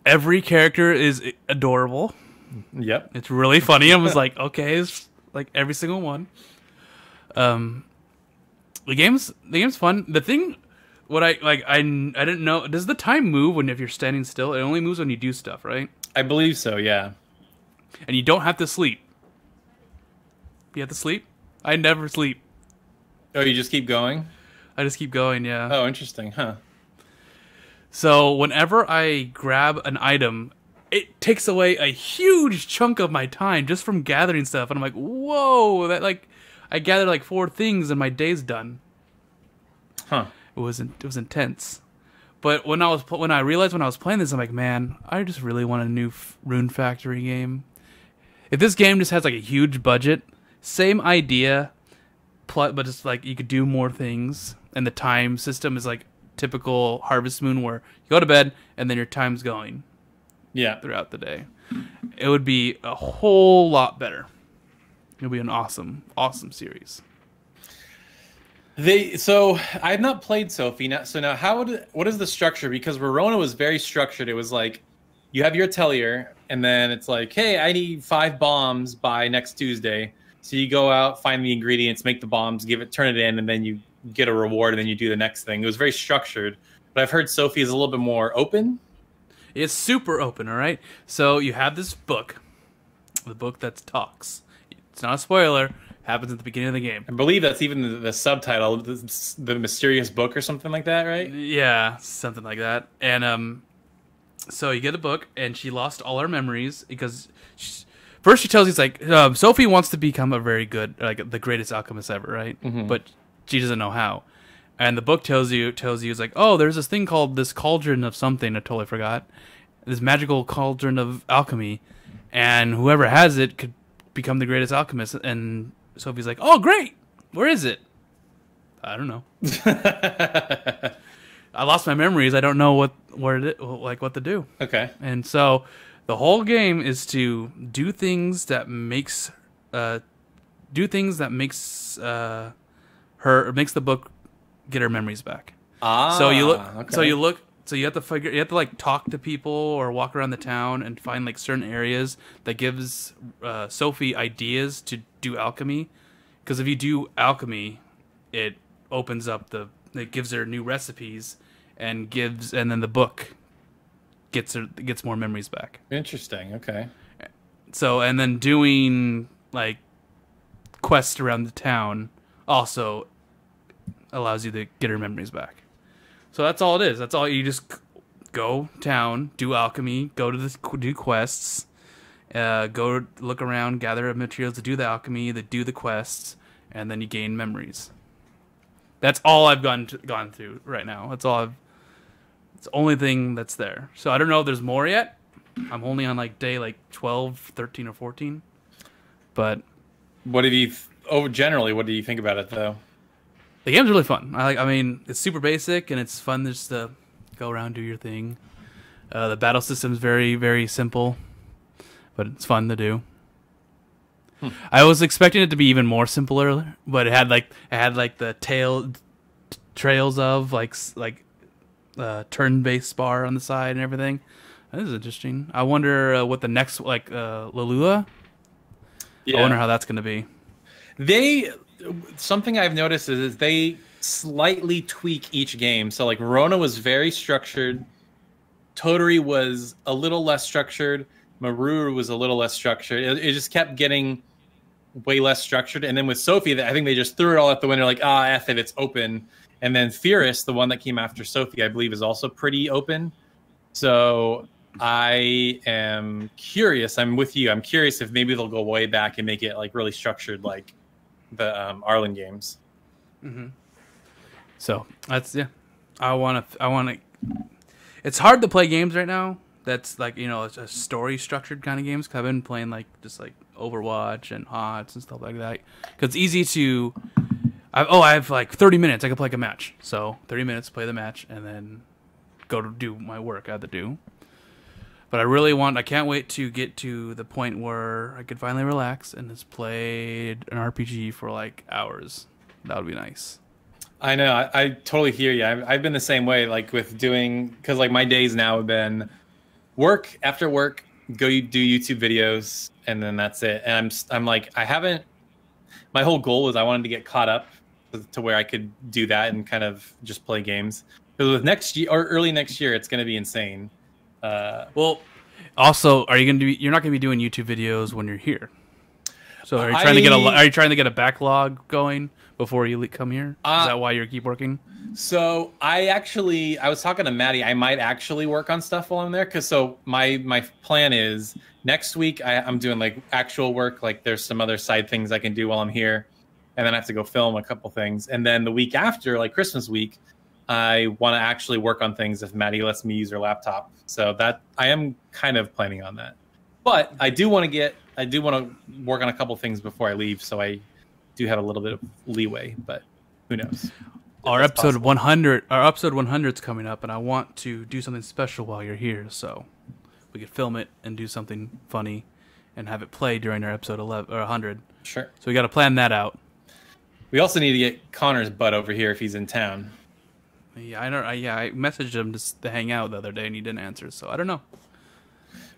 Speaker 3: Every
Speaker 2: character is adorable.
Speaker 3: Yep.
Speaker 2: It's really funny. I was like, okay, it's like every single one. The game's fun. The thing, I didn't know. Does the time move if you're standing still? It only moves when you do stuff, right?
Speaker 3: I believe so. Yeah.
Speaker 2: And you don't have to sleep. You have to sleep? I never sleep.
Speaker 3: Oh, you just keep going?
Speaker 2: I just keep going. Yeah.
Speaker 3: Oh, interesting, huh?
Speaker 2: So whenever I grab an item, it takes away a huge chunk of my time just from gathering stuff. And I'm like, whoa, I gathered like 4 things and my day's done.
Speaker 3: Huh.
Speaker 2: It was intense. But when I realized when I was playing this, I'm like, man, I just really want a new Rune Factory game. If this game just has like a huge budget, same idea, but just like you could do more things, and the time system is like typical Harvest Moon where you go to bed and then your time's going throughout the day. It would be a whole lot better. It would be an awesome series.
Speaker 3: So I have not played Sophie. Now what is the structure? Because Verona was very structured. It was like you have your Atelier, and then it's like, hey, I need 5 bombs by next Tuesday. So you go out, find the ingredients, make the bombs, turn it in, and then you get a reward, and then you do the next thing. It was very structured. But I've heard Sophie is a little bit more open.
Speaker 2: It's super open, all right? So you have this book, the book that talks. It's not a spoiler. Happens at the beginning of the game.
Speaker 3: I believe that's even the subtitle, the mysterious book or something like that, right?
Speaker 2: Yeah, something like that. And so you get a book, and she lost all her memories First, she tells you, it's like, Sophie wants to become a very good, like, the greatest alchemist ever, right?
Speaker 3: Mm-hmm.
Speaker 2: But she doesn't know how. And the book tells you, it's like, oh, there's this thing called this cauldron of something, I totally forgot. This magical cauldron of alchemy. And whoever has it could become the greatest alchemist. And Sophie's like, oh, great! Where is it? I don't know. I lost my memories. I don't know what to do.
Speaker 3: Okay.
Speaker 2: And so the whole game is to do things that makes her makes the book get her memories back. So you look.
Speaker 3: Okay.
Speaker 2: So you have to like talk to people or walk around the town and find like certain areas that gives Sophie ideas to do alchemy. Because if you do alchemy, it opens up it gives her new recipes and then the book gets more memories back.
Speaker 3: Interesting. Okay.
Speaker 2: So and then doing like quests around the town also allows you to get her memories back. So that's all it is. That's all. You just go town, do alchemy, do quests, go look around, gather materials to do the alchemy, to do the quests, and then you gain memories. That's all I've gone through right now. It's the only thing that's there. So I don't know if there's more yet. I'm only on like day like 12, 13, or 14. But
Speaker 3: what do you think about it though?
Speaker 2: The game's really fun. I mean, it's super basic and it's fun just to go around, do your thing. The battle system's very, very simple, but it's fun to do. I was expecting it to be even more simpler, but it had like the trails of like turn-based bar on the side and everything. This is interesting. I wonder what the next Lalua. Yeah. I wonder how that's going to be.
Speaker 3: Something I've noticed is they slightly tweak each game. So like Rona was very structured. Toturi was a little less structured. Maruru was a little less structured. It just kept getting way less structured. And then with Sophie, I think they just threw it all out the window like, F it, it's open. And then Fierce, the one that came after Sophie, I believe is also pretty open. So I am curious. I'm with you. I'm curious if maybe they'll go way back and make it like really structured like the Arlen games.
Speaker 2: Mm-hmm. So that's I want to. It's hard to play games right now. That's like it's a story structured kind of games. Cause I've been playing like just like Overwatch and HOTS and stuff like that. Cause it's easy to. I have like 30 minutes. I can play like a match. So 30 minutes, play the match, and then go to do my work I have to do. But I can't wait to get to the point where I could finally relax and just play an RPG for like hours. That would be nice.
Speaker 3: I know. I totally hear you. I've been the same way, like with because like my days now have been work after work, go do YouTube videos, and then that's it. And I'm like, my whole goal was I wanted to get caught up to where I could do that and kind of just play games. Because with next year or early next year, it's going to be insane.
Speaker 2: Well, also, you're not going to be doing YouTube videos when you're here. So are you trying to get a backlog going before you come here? Is that why you keep working?
Speaker 3: So I was talking to Maddie. I might actually work on stuff while I'm there. My plan is next week I'm doing like actual work. Like there's some other side things I can do while I'm here. And then I have to go film a couple things. And then the week after, like Christmas week, I want to actually work on things if Maddie lets me use her laptop. So that I am kind of planning on that. But I do want to work on a couple things before I leave. So I do have a little bit of leeway, but who knows?
Speaker 2: Our episode 100 is coming up, and I want to do something special while you're here. So we could film it and do something funny and have it play during our episode 11 or 100.
Speaker 3: Sure.
Speaker 2: So we got to plan that out.
Speaker 3: We also need to get Connor's butt over here if he's in town.
Speaker 2: Yeah, I know. I messaged him to hang out the other day, and he didn't answer. So I don't know.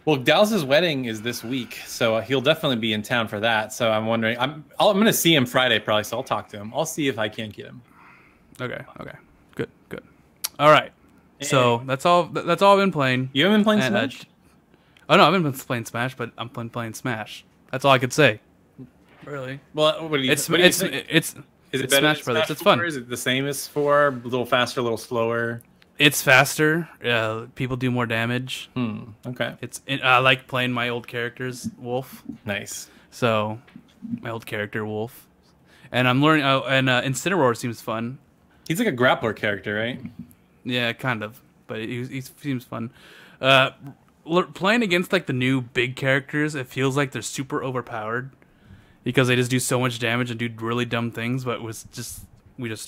Speaker 3: Well, Dallas's wedding is this week, so he'll definitely be in town for that. So I'm wondering. I'm going to see him Friday probably, so I'll talk to him. I'll see if I can't get him.
Speaker 2: Okay. Good. All right. So that's all I've been playing.
Speaker 3: You haven't been playing Smash?
Speaker 2: Oh no, I haven't been playing Smash, but I'm playing Smash. That's all I could say. Really?
Speaker 3: Well, what do you think?
Speaker 2: Is it better
Speaker 3: Smash
Speaker 2: Brothers? It's
Speaker 3: 4?
Speaker 2: fun.
Speaker 3: Is it the same as 4? A little faster, a little slower?
Speaker 2: It's faster. People do more damage.
Speaker 3: Okay.
Speaker 2: I like playing my old characters, Wolf.
Speaker 3: Nice.
Speaker 2: So, my old character, Wolf. And I'm learning... and Incineroar seems fun.
Speaker 3: He's like a grappler character, right?
Speaker 2: Yeah, kind of. But he seems fun. Playing against like the new big characters, it feels like they're super overpowered. Because they just do so much damage and do really dumb things. But we just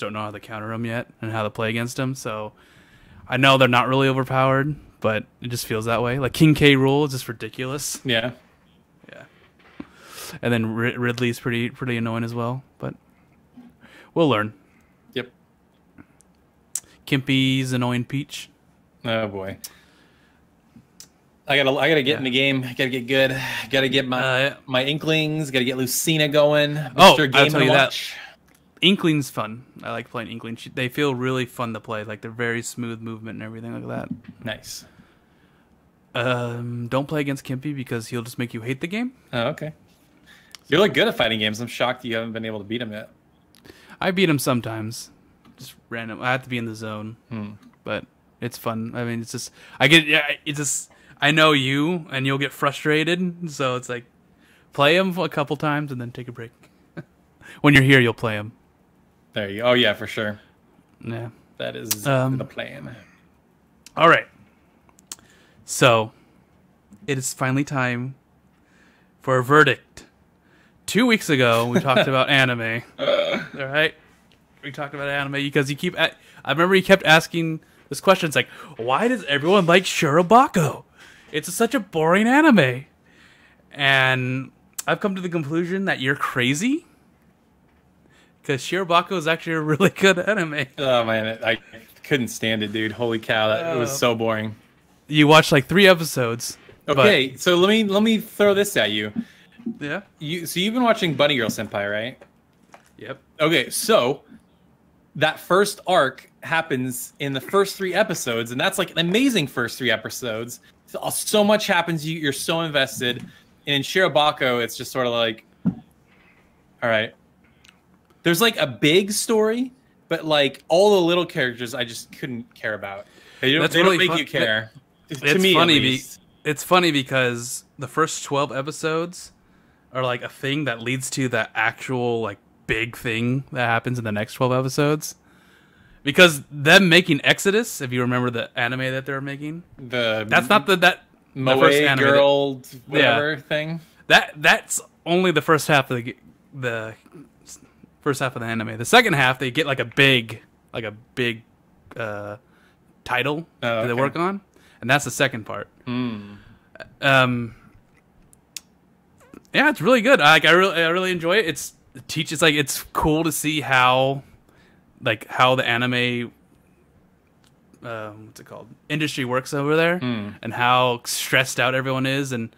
Speaker 2: don't know how to counter them yet. And how to play against them. So, I know they're not really overpowered. But it just feels that way. Like King K. Rool is just ridiculous.
Speaker 3: Yeah.
Speaker 2: Yeah. And then Ridley's pretty annoying as well, but we'll learn.
Speaker 3: Yep.
Speaker 2: Kimpy's annoying Peach.
Speaker 3: Oh boy. I gotta get in the game. I gotta get good. Gotta get my Inklings. Gotta get Lucina going.
Speaker 2: Mr. Game I'll tell you Watch. That. Inkling's fun. I like playing Inkling. They feel really fun to play. Like they're very smooth movement and everything like that.
Speaker 3: Nice.
Speaker 2: Don't play against Kimpy because he'll just make you hate the game.
Speaker 3: Oh, okay. You're like good at fighting games. I'm shocked you haven't been able to beat him yet.
Speaker 2: I beat him sometimes. Just random. I have to be in the zone. But it's fun. I mean, it's just... I know you, and you'll get frustrated. So it's like, play him a couple times and then take a break. When you're here, you'll play him.
Speaker 3: There you go. Oh, yeah, for sure.
Speaker 2: Yeah.
Speaker 3: That is the plan.
Speaker 2: All right. So, it is finally time for a verdict. 2 weeks ago, we talked about anime. All right? We talked about anime because I remember you kept asking this question. It's like, why does everyone like Shirobako? It's such a boring anime. And I've come to the conclusion that you're crazy. Because Shirobako is actually a really good anime.
Speaker 3: Oh, man. I couldn't stand it, dude. Holy cow. It was so boring.
Speaker 2: You watched like 3 episodes.
Speaker 3: Okay, so let me throw this at you.
Speaker 2: Yeah.
Speaker 3: So you've been watching Bunny Girl Senpai, right?
Speaker 2: Yep.
Speaker 3: Okay, so that first arc happens in the first 3 episodes, and that's like an amazing first 3 episodes. So much happens, you're so invested. And in Shirobako, it's just sort of like, all right. There's like a big story, but like all the little characters I just couldn't care about. They don't make you care. To me, at least.
Speaker 2: It's funny because the first 12 episodes are like a thing that leads to the actual like big thing that happens in the next 12 episodes. Because them making Exodus, if you remember the anime that they're making, that's not the first anime
Speaker 3: girl whatever thing.
Speaker 2: That's only the first half of the first half of the anime. The second half they get like a big title that they work on, and that's the second part. Yeah, it's really good. I really enjoy it. It's cool to see how the anime what's it called, industry works over there, and how stressed out everyone is, and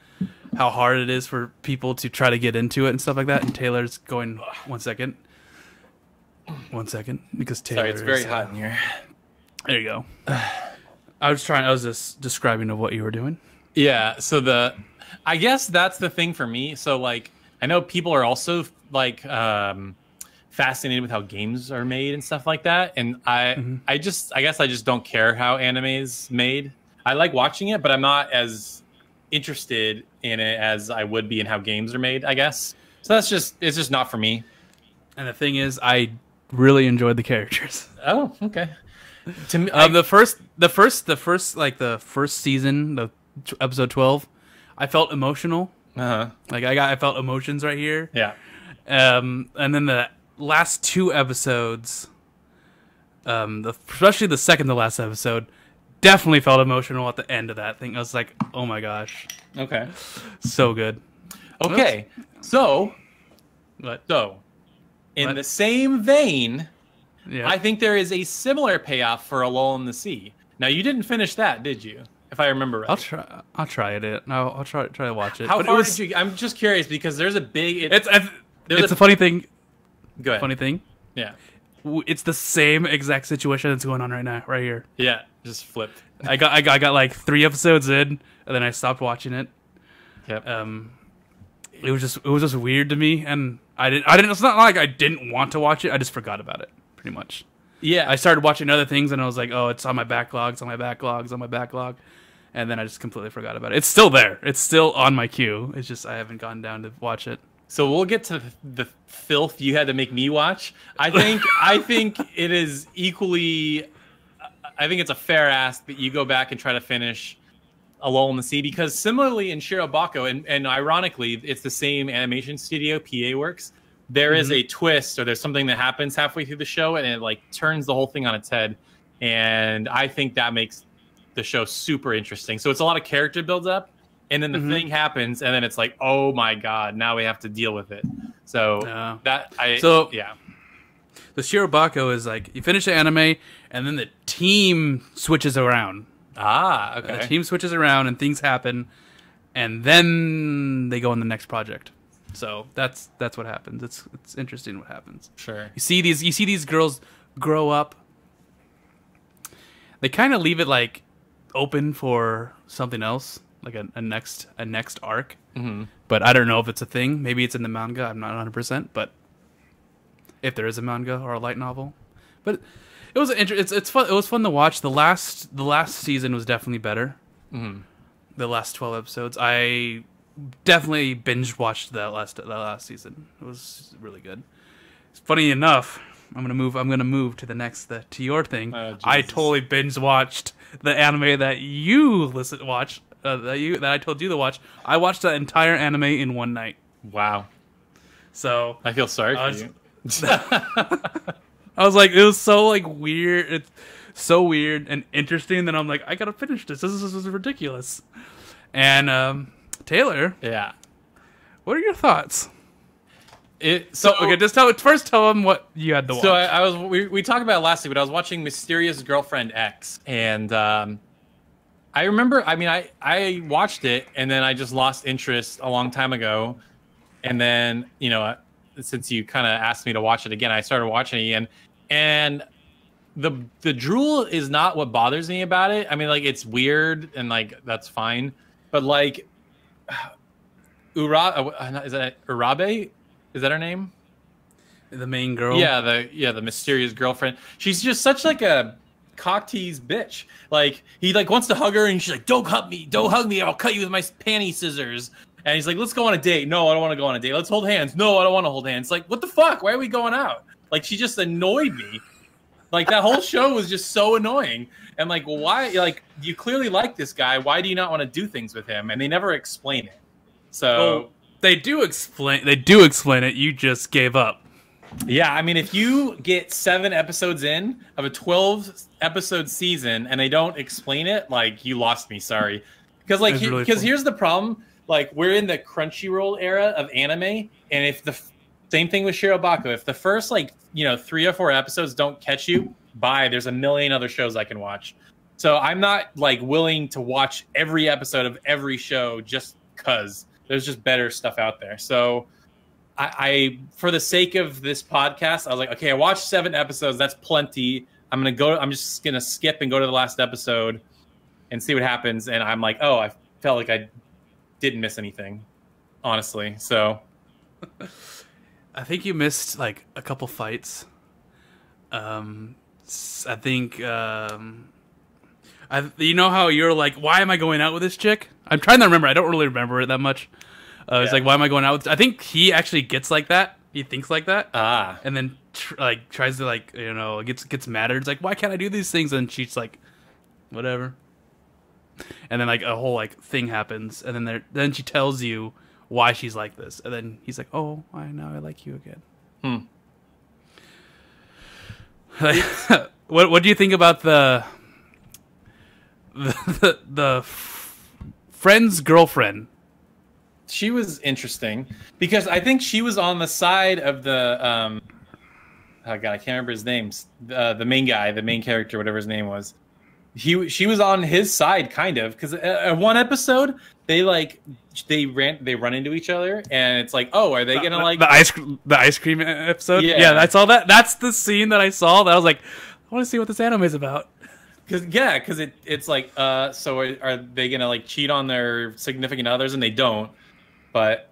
Speaker 2: how hard it is for people to try to get into it and stuff like that. And Taylor's going 1 second, because Taylor.
Speaker 3: Sorry, it's very hot in here.
Speaker 2: There you go. I was just describing of what you were doing.
Speaker 3: Yeah, so I guess that's the thing for me. So like, I know people are also like fascinated with how games are made and stuff like that, and I guess I just don't care how anime is made. I like watching it, but I'm not as interested in it as I would be in how games are made, I guess. So it's just not for me.
Speaker 2: And the thing is, I really enjoyed the characters.
Speaker 3: Oh, okay. To me,
Speaker 2: the first season, the episode 12, I felt emotional. Like I felt emotions right here.
Speaker 3: Yeah.
Speaker 2: And then the last 2 episodes, especially the second to last episode, definitely felt emotional at the end of that thing. I was like, oh my gosh.
Speaker 3: Okay.
Speaker 2: So good.
Speaker 3: Okay. So,
Speaker 2: what?
Speaker 3: In the same vein,
Speaker 2: yeah.
Speaker 3: I think there is a similar payoff for A Lull in the Sea. Now, you didn't finish that, did you? If I remember right.
Speaker 2: I'll try it. No, I'll try to watch it.
Speaker 3: How far did you? I'm just curious because there's a big.
Speaker 2: It's a funny thing.
Speaker 3: Go ahead.
Speaker 2: Funny thing.
Speaker 3: Yeah.
Speaker 2: It's the same exact situation that's going on right now, right here.
Speaker 3: Yeah, just flipped.
Speaker 2: I got like 3 episodes in, and then I stopped watching it.
Speaker 3: Yep.
Speaker 2: It was just weird to me, and I didn't. It's not like I didn't want to watch it. I just forgot about it, pretty much.
Speaker 3: Yeah.
Speaker 2: I started watching other things, and I was like, oh, it's on my backlog, it's on my backlog, it's on my backlog. And then I just completely forgot about it. It's still there. It's still on my queue. It's just I haven't gone down to watch it.
Speaker 3: So we'll get to the filth you had to make me watch. I think it is equally. I think it's a fair ask that you go back and try to finish A Lull in the Sea, because similarly in Shirobako, and ironically, it's the same animation studio, PA Works. There is a twist, or there's something that happens halfway through the show, and it like turns the whole thing on its head. And I think that makes the show super interesting. So it's a lot of character builds up, and then the thing happens, and then it's like, oh my god, now we have to deal with it. So
Speaker 2: the Shirobako is like you finish the anime, and then the team switches around.
Speaker 3: Okay.
Speaker 2: The team switches around, and things happen, and then they go on the next project. So that's what happens. It's interesting what happens.
Speaker 3: Sure.
Speaker 2: You see these girls grow up. They kind of leave it like open for something else, like a next arc. But I don't know if it's a thing. Maybe it's in the manga. I'm not 100%, but if there is a manga or a light novel, but it was it's fun. It was fun to watch. The last season was definitely better. The last 12 episodes, I definitely binge watched that last season. It was really good. Funny enough, I'm gonna move to the next to your thing. I totally binge watched the anime that you watched. That I told you to watch. I watched the entire anime in one night.
Speaker 3: Wow.
Speaker 2: So
Speaker 3: I feel sorry for you.
Speaker 2: I was like, it was so like weird. It's so weird and interesting. Then I'm like, I gotta finish this. This is ridiculous. And Taylor,
Speaker 3: yeah,
Speaker 2: what are your thoughts?
Speaker 3: Okay,
Speaker 2: just tell them what you had to watch.
Speaker 3: So we talked about it last week, but I was watching Mysterious Girlfriend X, and I remember. I mean, I watched it, and then I just lost interest a long time ago, and then since you kind of asked me to watch it again, I started watching it again, and the drool is not what bothers me about it. I mean, like, it's weird, and like that's fine, but like, is that Urabe? Is that her name?
Speaker 2: The main girl?
Speaker 3: Yeah, the mysterious girlfriend. She's just such like a cock-teased bitch. Like, he like wants to hug her, and she's like, don't hug me, I'll cut you with my panty scissors. And he's like, let's go on a date. No, I don't want to go on a date. Let's hold hands. No, I don't want to hold hands. Like, what the fuck? Why are we going out? Like, she just annoyed me. Like, that whole show was just so annoying. And like, why? Like, you clearly like this guy. Why do you not want to do things with him? And they never explain it. So
Speaker 2: they do explain it. You just gave up.
Speaker 3: Yeah, I mean, if you get 7 episodes in of a 12-episode season and they don't explain it, like, you lost me. Sorry. Because like, here's the problem. Like, we're in the Crunchyroll era of anime, and if same thing with Shirobako, if the first 3 or 4 episodes don't catch you, there's a million other shows I can watch. So I'm not like willing to watch every episode of every show just because there's just better stuff out there. So I for the sake of this podcast, I was like, okay, I watched 7 episodes. That's plenty. I'm just gonna skip and go to the last episode and see what happens. And I'm like, oh, I felt like I didn't miss anything, honestly. So
Speaker 2: I think you missed like a couple fights. I think you know how you're like, why am I going out with this chick? I'm trying to remember. I don't really remember it that much. It's like, why am I going out with? I think he actually gets like that. He thinks like that. And then tries to gets mad. It's like, why can't I do these things? And she's like, whatever. And then like a whole like thing happens, and then she tells you why she's like this, and then he's like, oh, I like you again. What do you think about the friend's girlfriend?
Speaker 3: She was interesting because I think she was on the side of the oh god, I can't remember his name. The main guy, the main character, whatever his name was. She was on his side, kind of, because one episode they run into each other, and it's like, oh, are they gonna like
Speaker 2: the ice cream episode?
Speaker 3: Yeah,
Speaker 2: I saw that. That's the scene that I saw. That I was like, I want to see what this anime is about.
Speaker 3: Because it's like, so are they gonna like cheat on their significant others? And they don't, but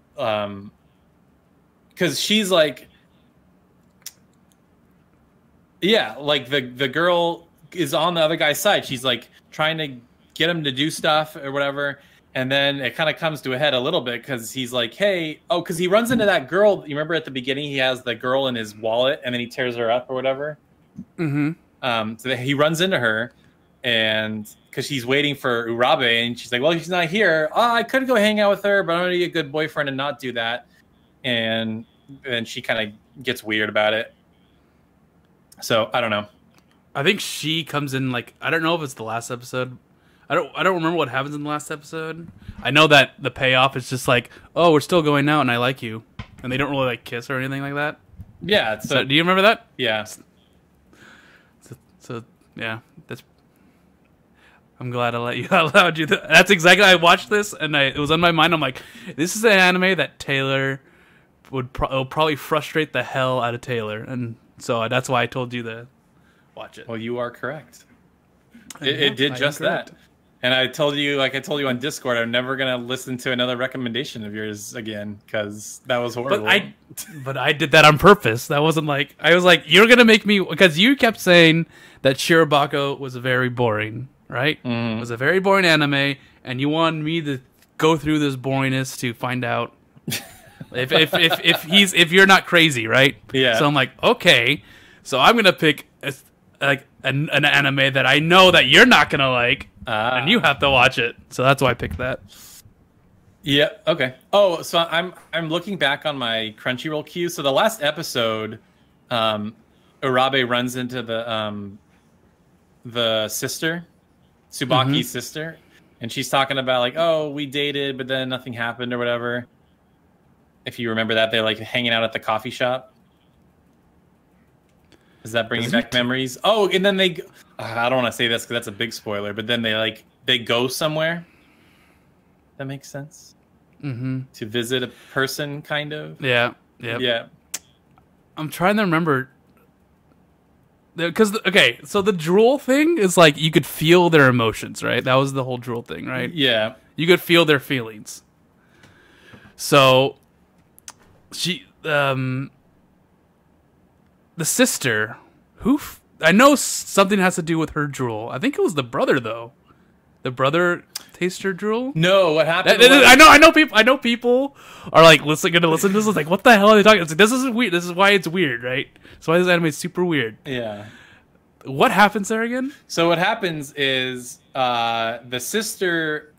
Speaker 3: because she's like, Yeah, like the girl is on the other guy's side. She's like trying to get him to do stuff or whatever. And then it kind of comes to a head a little bit because he's like, hey, oh, because he runs into that girl. You remember at the beginning, he has the girl in his wallet and then he tears her up or whatever.
Speaker 2: Mm-hmm.
Speaker 3: So he runs into her and because she's waiting for Urabe and she's like, well, she's not here. Oh, I could go hang out with her, but I'm going to be a good boyfriend and not do that. And then she kind of gets weird about it. So I don't know.
Speaker 2: I think she comes in like, I don't know if it's the last episode. I don't remember what happens in the last episode. I know that the payoff is just like, oh, we're still going out and I like you, and they don't really like kiss or anything like that.
Speaker 3: Yeah.
Speaker 2: So do you remember that?
Speaker 3: Yeah.
Speaker 2: So yeah, that's. I'm glad I allowed you. That's exactly. I watched this and it was on my mind. I'm like, this is an anime that Taylor would probably frustrate the hell out of Taylor, and so that's why I told you to watch it.
Speaker 3: Well, you are correct. It did just that. And I told you, like I told you on Discord, I'm never going to listen to another recommendation of yours again because that was horrible.
Speaker 2: But I did that on purpose. That wasn't like, I was like, you're going to make me, because you kept saying that Shirobako was very boring, right?
Speaker 3: Mm.
Speaker 2: It was a very boring anime, and you wanted me to go through this boringness to find out if you're not crazy, right?
Speaker 3: Yeah.
Speaker 2: So I'm like, okay, so I'm gonna pick an anime that I know that you're not gonna like, and you have to watch it. So that's why I picked that.
Speaker 3: Yeah. Okay. Oh, so I'm looking back on my Crunchyroll queue. So the last episode, Urabe runs into the sister, Tsubaki's sister, and she's talking about like, oh, we dated, but then nothing happened or whatever. If you remember that, they're like hanging out at the coffee shop. Is that bringing back memories? Oh, and then they, I don't want to say this because that's a big spoiler, but then they go somewhere. That makes sense.
Speaker 2: Mm-hmm.
Speaker 3: To visit a person, kind of.
Speaker 2: Yeah. Yep.
Speaker 3: Yeah.
Speaker 2: I'm trying to remember. Because, okay, so the drool thing is like you could feel their emotions, right? That was the whole drool thing, right?
Speaker 3: Yeah.
Speaker 2: You could feel their feelings. So, she, the sister, I know something has to do with her drool. I think it was the brother, though. The brother taste her drool?
Speaker 3: No, what happened?
Speaker 2: I know people are like going to listen to this. It's like, what the hell are they talking? It's like, this is weird. This is why it's weird, right? That's why this anime is super weird.
Speaker 3: Yeah.
Speaker 2: What happens there again?
Speaker 3: So what happens is the sister,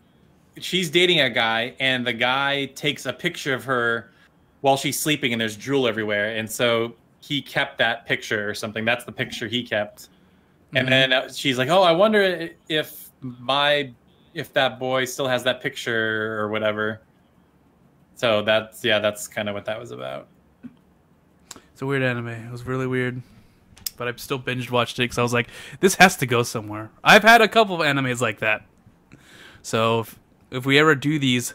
Speaker 3: she's dating a guy, and the guy takes a picture of her while she's sleeping, and there's drool everywhere. And so he kept that picture or something. That's the picture he kept. And then she's like, oh, I wonder if that boy still has that picture or whatever. So that's kind of what that was about.
Speaker 2: It's a weird anime. It was really weird, but I still binge watched it because I was like, this has to go somewhere. I've had a couple of animes like that. So if we ever do these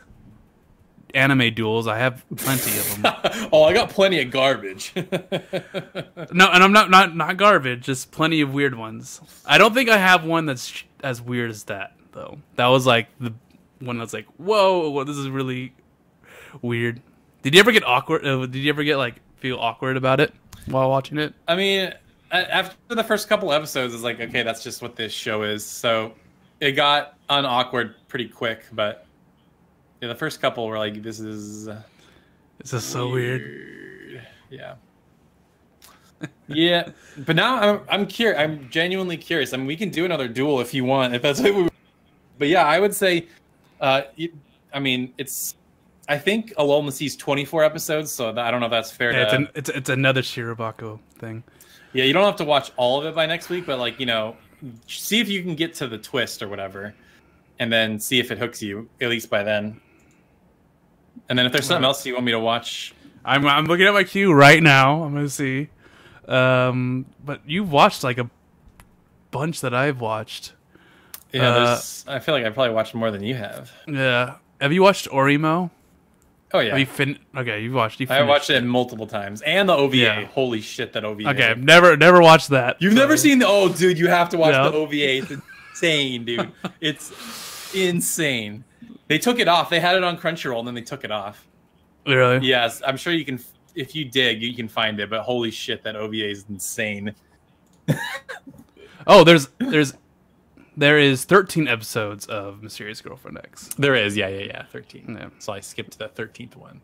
Speaker 2: anime duels, I have plenty of them.
Speaker 3: Oh, I got plenty of garbage.
Speaker 2: No, and I'm not garbage, just plenty of weird ones. I don't think I have one that's as weird as that, though. That was like the one that's like, whoa, this is really weird. Did you ever get awkward? Did you ever get like feel awkward about it while watching it?
Speaker 3: I mean, after the first couple episodes, it's like, okay, that's just what this show is. So it got unawkward pretty quick, but yeah, the first couple were like, this is
Speaker 2: so weird.
Speaker 3: Yeah. Yeah, but now I'm curious. I'm genuinely curious. I mean, we can do another duel if you want, if that's what we. But yeah, I would say, I mean, I think Alone in the Sea is 24 episodes, so I don't know if that's fair.
Speaker 2: Yeah, it's another Shirobako thing.
Speaker 3: Yeah, you don't have to watch all of it by next week, but like, see if you can get to the twist or whatever, and then see if it hooks you at least by then. And then if there's something else you want me to watch,
Speaker 2: I'm looking at my queue right now. I'm gonna see. But you've watched like a bunch that I've watched.
Speaker 3: Yeah, I feel like I probably watched more than you have.
Speaker 2: Yeah. Have you watched Orimo?
Speaker 3: Oh yeah.
Speaker 2: Okay, you've watched.
Speaker 3: I watched it multiple times, and the OVA.
Speaker 2: Yeah.
Speaker 3: Holy shit, that OVA.
Speaker 2: Okay, I've never watched that.
Speaker 3: You've never seen the? Oh, dude, you have to watch the OVA. It's insane, dude. It's insane. They took it off. They had it on Crunchyroll, and then they took it off.
Speaker 2: Really?
Speaker 3: Yes, I'm sure you can. If you dig, you can find it. But holy shit, that OVA is insane.
Speaker 2: Oh, there is 13 episodes of Mysterious Girlfriend X.
Speaker 3: There is, yeah, 13.
Speaker 2: Yeah.
Speaker 3: So I skipped the 13th one.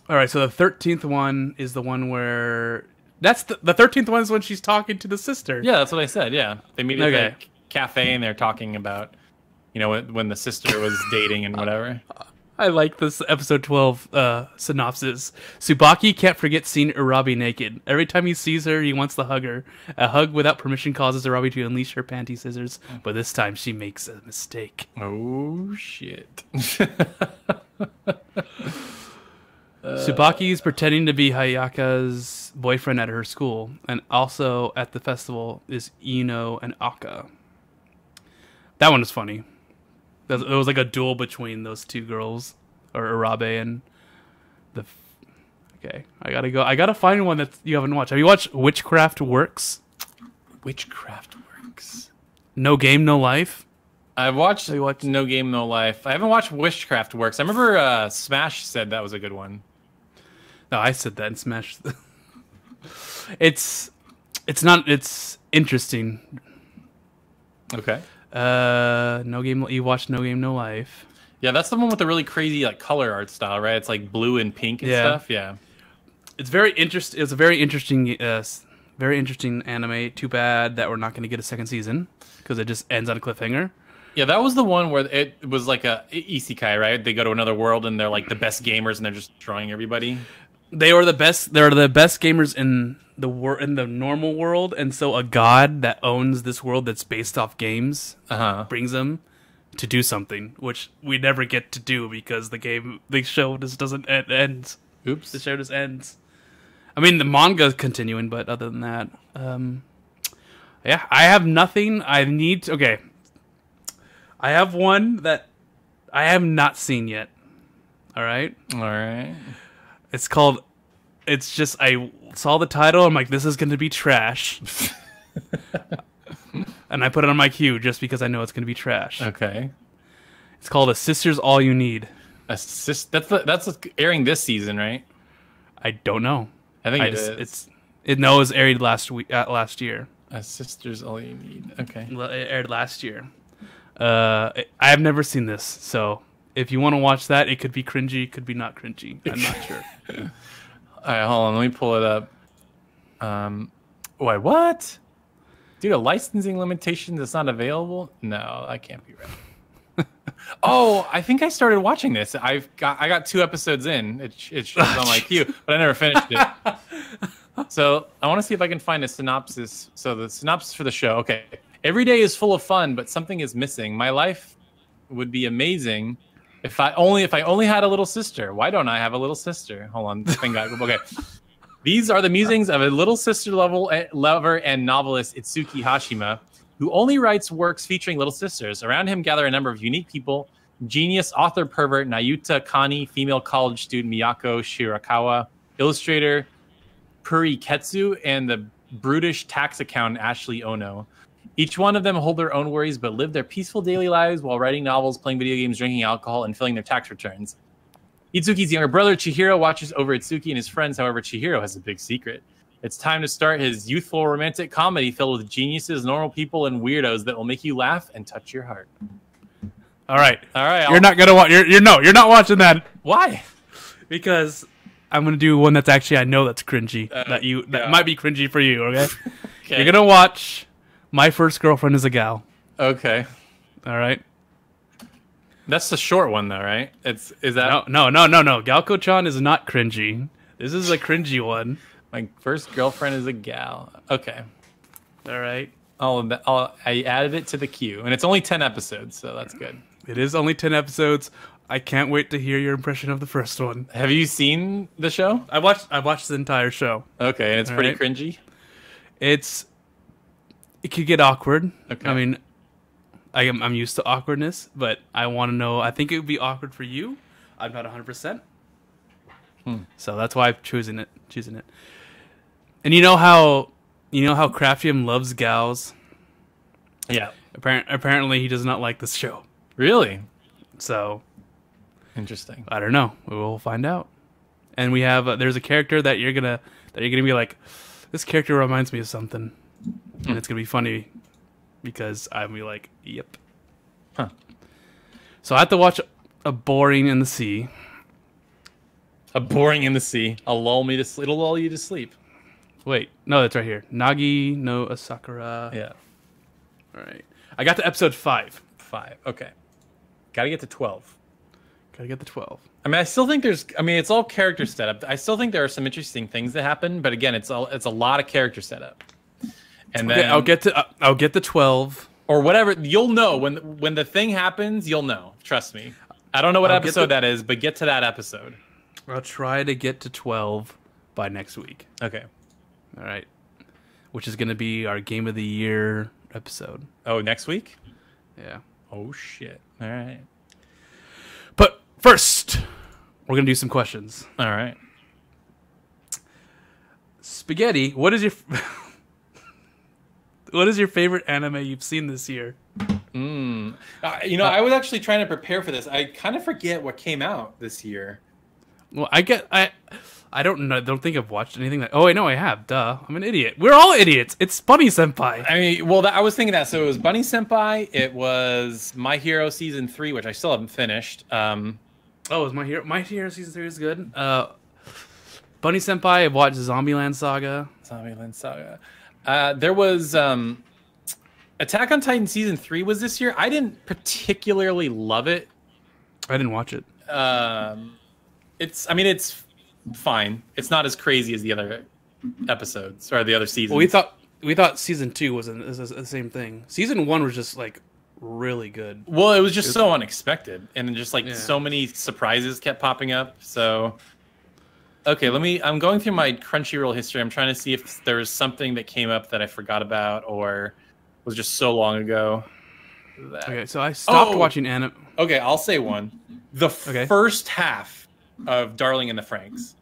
Speaker 2: All right, so the 13th one is the one where that's the 13th one is when she's talking to the sister.
Speaker 3: Yeah, that's what I said. Yeah, they meet at
Speaker 2: Okay.
Speaker 3: the cafe and they're talking about, when the sister was dating and whatever.
Speaker 2: I like this episode 12 synopsis. Tsubaki can't forget seeing Urabi naked. Every time he sees her, he wants to hug her. A hug without permission causes Urabi to unleash her panty scissors, but this time she makes a mistake.
Speaker 3: Oh shit!
Speaker 2: Tsubaki is pretending to be Hayaka's boyfriend at her school, and also at the festival is Ino and Aka. That one is funny. It was like a duel between those two girls, or Urabe and the. Okay, I gotta find one that you haven't watched. Have you watched Witchcraft Works?
Speaker 3: Witchcraft Works.
Speaker 2: No Game, No Life.
Speaker 3: I've watched No Game, No Life. I haven't watched Witchcraft Works. I remember Smash said that was a good one.
Speaker 2: No, I said that in Smash. It's interesting.
Speaker 3: Okay.
Speaker 2: No Game. You watched No Game, No Life.
Speaker 3: Yeah, that's the one with the really crazy like color art style, right? It's like blue and pink and stuff. Yeah.
Speaker 2: It's very interesting. It's a very interesting anime. Too bad that we're not going to get a second season because it just ends on a cliffhanger.
Speaker 3: Yeah, that was the one where it was like a isekai, right? They go to another world and they're like the best gamers and they're just destroying everybody.
Speaker 2: They were the best. They're the best gamers in the normal world, and so a god that owns this world that's based off games brings them to do something, which we never get to do because the show just doesn't end.
Speaker 3: Oops,
Speaker 2: the show just ends. I mean, the manga's continuing, but other than that, yeah, I have nothing. Okay, I have one that I have not seen yet. All right. It's just, I saw the title, I'm like, this is going to be trash. And I put it on my queue just because I know it's going to be trash.
Speaker 3: Okay.
Speaker 2: It's called A Sister's All You Need.
Speaker 3: That's airing this season, right?
Speaker 2: I don't know.
Speaker 3: I think it is.
Speaker 2: It was aired last year.
Speaker 3: A Sister's All You Need. Okay.
Speaker 2: It aired last year. I have never seen this, so if you want to watch that, it could be cringy, could be not cringy. I'm not sure.
Speaker 3: All right, hold on. Let me pull it up. Wait, what? Due to licensing limitations, it's not available? No, that can't be right. Oh, I think I started watching this. I got 2 episodes in. It shows on my queue, but I never finished it. So I want to see if I can find a synopsis. So the synopsis for the show. Okay. Every day is full of fun, but something is missing. My life would be amazing if I only had a little sister. Why don't I have a little sister? Hold on, this thing got okay. These are the musings of a little sister lover and novelist Itsuki Hashima, who only writes works featuring little sisters. Around him gather a number of unique people: genius author pervert Nayuta Kani, female college student Miyako Shirakawa, illustrator Puri Ketsu, and the brutish tax accountant Ashley Ono. Each one of them hold their own worries, but live their peaceful daily lives while writing novels, playing video games, drinking alcohol, and filling their tax returns. Itsuki's younger brother, Chihiro, watches over Itsuki and his friends. However, Chihiro has a big secret. It's time to start his youthful romantic comedy filled with geniuses, normal people, and weirdos that will make you laugh and touch your heart.
Speaker 2: All right.
Speaker 3: You're
Speaker 2: not gonna watch. You're not watching that.
Speaker 3: Why?
Speaker 2: Because I'm gonna do one that's actually I know that's cringy. That might be cringy for you. Okay.
Speaker 3: Okay.
Speaker 2: You're gonna watch My First Girlfriend is a Gal.
Speaker 3: Okay.
Speaker 2: All right.
Speaker 3: That's the short one, though, right? Is that
Speaker 2: no? Galko-chan is not cringy. This is a cringy one.
Speaker 3: My First Girlfriend is a Gal. Okay.
Speaker 2: All right.
Speaker 3: I added it to the queue, and it's only 10 episodes, so that's good.
Speaker 2: It is only 10 episodes. I can't wait to hear your impression of the first one.
Speaker 3: Have you seen the show?
Speaker 2: I watched the entire show.
Speaker 3: Okay, and it's pretty cringy.
Speaker 2: It could get awkward.
Speaker 3: Okay.
Speaker 2: I mean, I'm used to awkwardness, but I want to know. I think it would be awkward for you. I'm not 100%. So that's why I'm choosing it. And you know how Craftium loves gals?
Speaker 3: Yeah.
Speaker 2: Apparently he does not like this show.
Speaker 3: Really?
Speaker 2: So
Speaker 3: interesting.
Speaker 2: I don't know. We'll find out. And we have there's a character that you're gonna be like, this character reminds me of something. and it's gonna be funny because I'm be like, yep.
Speaker 3: Huh.
Speaker 2: So I have to watch A Boring in the Sea.
Speaker 3: A Boring in the Sea. It'll lull you to sleep.
Speaker 2: Wait, no, that's right here. Nagi no Asakura.
Speaker 3: Yeah.
Speaker 2: All right. I got to episode 5.
Speaker 3: 5. Okay. Got to get to 12.
Speaker 2: Gotta get the 12.
Speaker 3: I mean, I still think it's all character setup. I still think there are some interesting things that happen, but again, it's a lot of character setup. And
Speaker 2: Okay,
Speaker 3: then
Speaker 2: I'll get the 12.
Speaker 3: or whatever. You'll know when the thing happens. You'll know. Trust me. I don't know what episode that is, but get to that episode.
Speaker 2: I'll try to get to 12 by next week.
Speaker 3: Okay.
Speaker 2: All right. Which is gonna be our Game of the Year episode.
Speaker 3: Oh, next week?
Speaker 2: Yeah.
Speaker 3: Oh shit. All right.
Speaker 2: But first, we're gonna do some questions.
Speaker 3: All right.
Speaker 2: Spaghetti, what is your what is your favorite anime you've seen this year?
Speaker 3: I was actually trying to prepare for this. I kind of forget what came out this year.
Speaker 2: Well, I don't know. I don't think I've watched anything that. Oh wait, no, I have. Duh, I'm an idiot. We're all idiots. It's Bunny Senpai.
Speaker 3: I mean, well, I was thinking that. So it was Bunny Senpai. It was My Hero Season 3, which I still haven't finished.
Speaker 2: Oh, it was My Hero. My Hero Season 3 is good. Bunny Senpai. I've watched Zombieland Saga.
Speaker 3: Zombieland Saga. There was Attack on Titan Season 3 was this year. I didn't particularly love it.
Speaker 2: I didn't watch it.
Speaker 3: It's fine. It's not as crazy as the other episodes or the other seasons.
Speaker 2: Well, we thought Season 2 was the same thing. Season 1 was just like really good.
Speaker 3: Well, it was just so unexpected, and just like so many surprises kept popping up. So, okay, I'm going through my Crunchyroll history. I'm trying to see if there was something that came up that I forgot about or was just so long ago.
Speaker 2: Okay, so I stopped watching anime.
Speaker 3: Okay, I'll say one. The first half of Darling in the Franxx.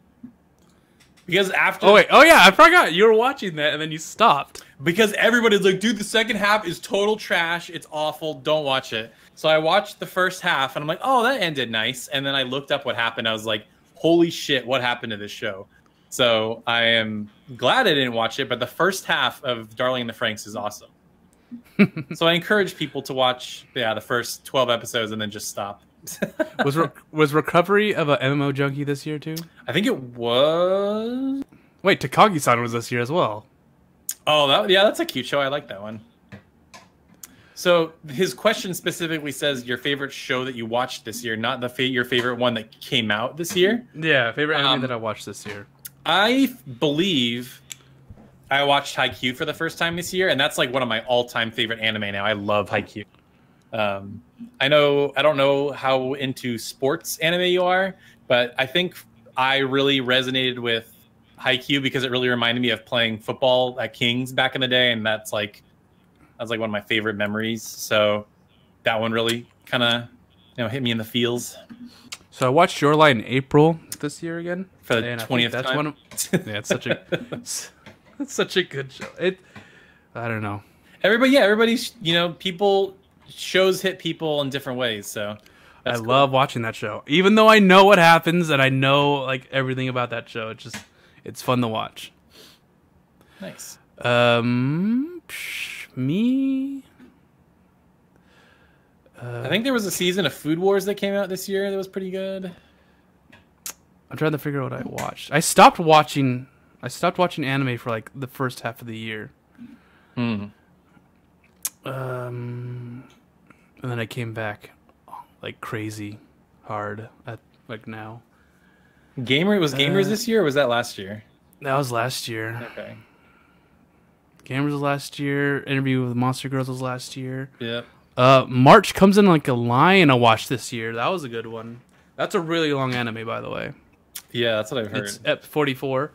Speaker 3: Because after...
Speaker 2: Oh yeah, I forgot. You were watching that, and then you stopped.
Speaker 3: Because everybody's like, dude, the second half is total trash. It's awful. Don't watch it. So I watched the first half, and I'm like, oh, that ended nice. And then I looked up what happened. I was like, holy shit, what happened to this show? So I am glad I didn't watch it, but the first half of Darling in the Franxx is awesome. So I encourage people to watch the first 12 episodes and then just stop.
Speaker 2: Was Recovery of a MMO Junkie this year too?
Speaker 3: I think it was.
Speaker 2: Wait, Takagi-san was this year as well.
Speaker 3: Oh, that's a cute show. I like that one. So his question specifically says your favorite show that you watched this year, not your favorite one that came out this year.
Speaker 2: Yeah, favorite anime that I watched this year.
Speaker 3: I believe I watched Haikyuu for the first time this year, and that's like one of my all-time favorite anime now. I love Haikyuu. I don't know how into sports anime you are, but I think I really resonated with Haikyuu because it really reminded me of playing football at Kings back in the day, and that's like one of my favorite memories. So that one really kind of hit me in the feels.
Speaker 2: So I watched Shoreline in April this year again
Speaker 3: for the 20th time.
Speaker 2: It's such a good show. I don't know.
Speaker 3: Everybody's people. Shows hit people in different ways, so
Speaker 2: I love watching that show. Even though I know what happens and I know like everything about that show, it's fun to watch.
Speaker 3: Nice.
Speaker 2: Me.
Speaker 3: I think there was a season of Food Wars that came out this year that was pretty good.
Speaker 2: I'm trying to figure out what I watched. I stopped watching anime for like the first half of the year. And then I came back like crazy hard at like now.
Speaker 3: Gamers this year or was that last year?
Speaker 2: That was last year.
Speaker 3: Okay.
Speaker 2: Gamers was last year. Interview with Monster Girls was last year.
Speaker 3: Yep.
Speaker 2: March Comes in Like a Lion I watched this year. That was a good one. That's a really long anime, by the way.
Speaker 3: Yeah, that's what I've heard.
Speaker 2: It's at 44.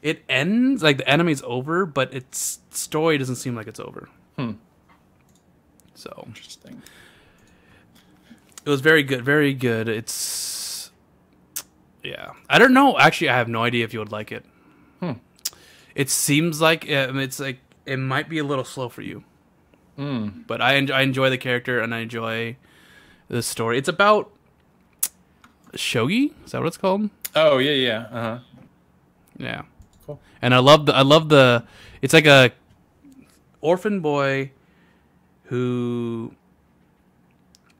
Speaker 2: It ends like the anime's over, but its story doesn't seem like it's over. So
Speaker 3: interesting.
Speaker 2: It was very good, very good. I don't know. Actually, I have no idea if you would like it. It seems like it's like it might be a little slow for you. But I enjoy the character and I enjoy the story. It's about shogi. Is that what it's called?
Speaker 3: Oh yeah.
Speaker 2: Yeah.
Speaker 3: Cool.
Speaker 2: And I love the. It's like a orphan boy who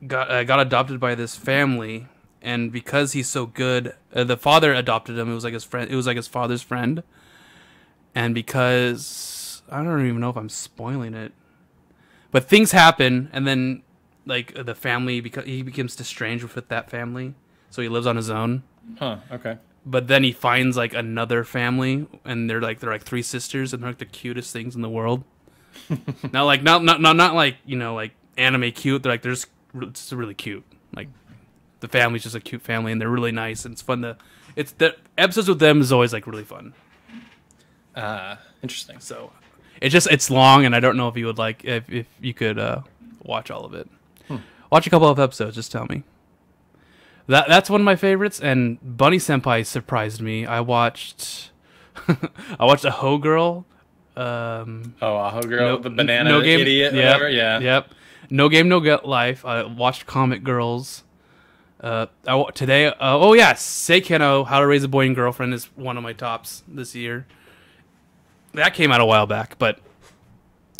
Speaker 2: got adopted by this family, and because he's so good, the father adopted him. It was like his friend. It was like his father's friend, and because I don't even know if I'm spoiling it, but things happen, and then like the family he becomes estranged with that family, so he lives on his own.
Speaker 3: Huh. Okay.
Speaker 2: But then he finds like another family, and they're like three sisters, and they're like the cutest things in the world. not like like anime cute. They're just really cute. Like the family's just a cute family, and they're really nice, and it's fun to. It's the episodes with them is always like really fun.
Speaker 3: Interesting.
Speaker 2: So it's long, and I don't know if you would like if you could watch all of it. Watch a couple of episodes. Just tell me. That's one of my favorites, and Bunny Senpai surprised me. I watched a Ho Girl.
Speaker 3: A Ho Girl, the banana idiot, whatever. Yeah.
Speaker 2: Yep. No Game No Life. I watched Comic Girls. Today. Seikeno, How to Raise a Boy and Girlfriend is one of my tops this year. That came out a while back, but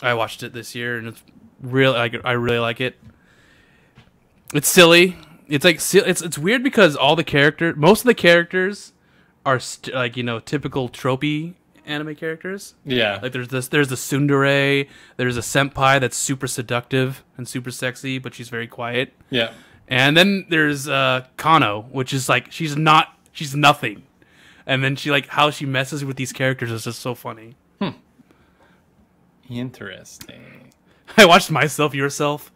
Speaker 2: I watched it this year, and it's really I really like it. It's silly. It's like it's weird because most of the characters are typical tropey anime characters.
Speaker 3: Yeah.
Speaker 2: Like there's the tsundere, there's a senpai that's super seductive and super sexy, but she's very quiet.
Speaker 3: Yeah.
Speaker 2: And then there's Kano, which is like she's nothing. And then how she messes with these characters is just so funny.
Speaker 3: Interesting.
Speaker 2: I watched Myself Yourself.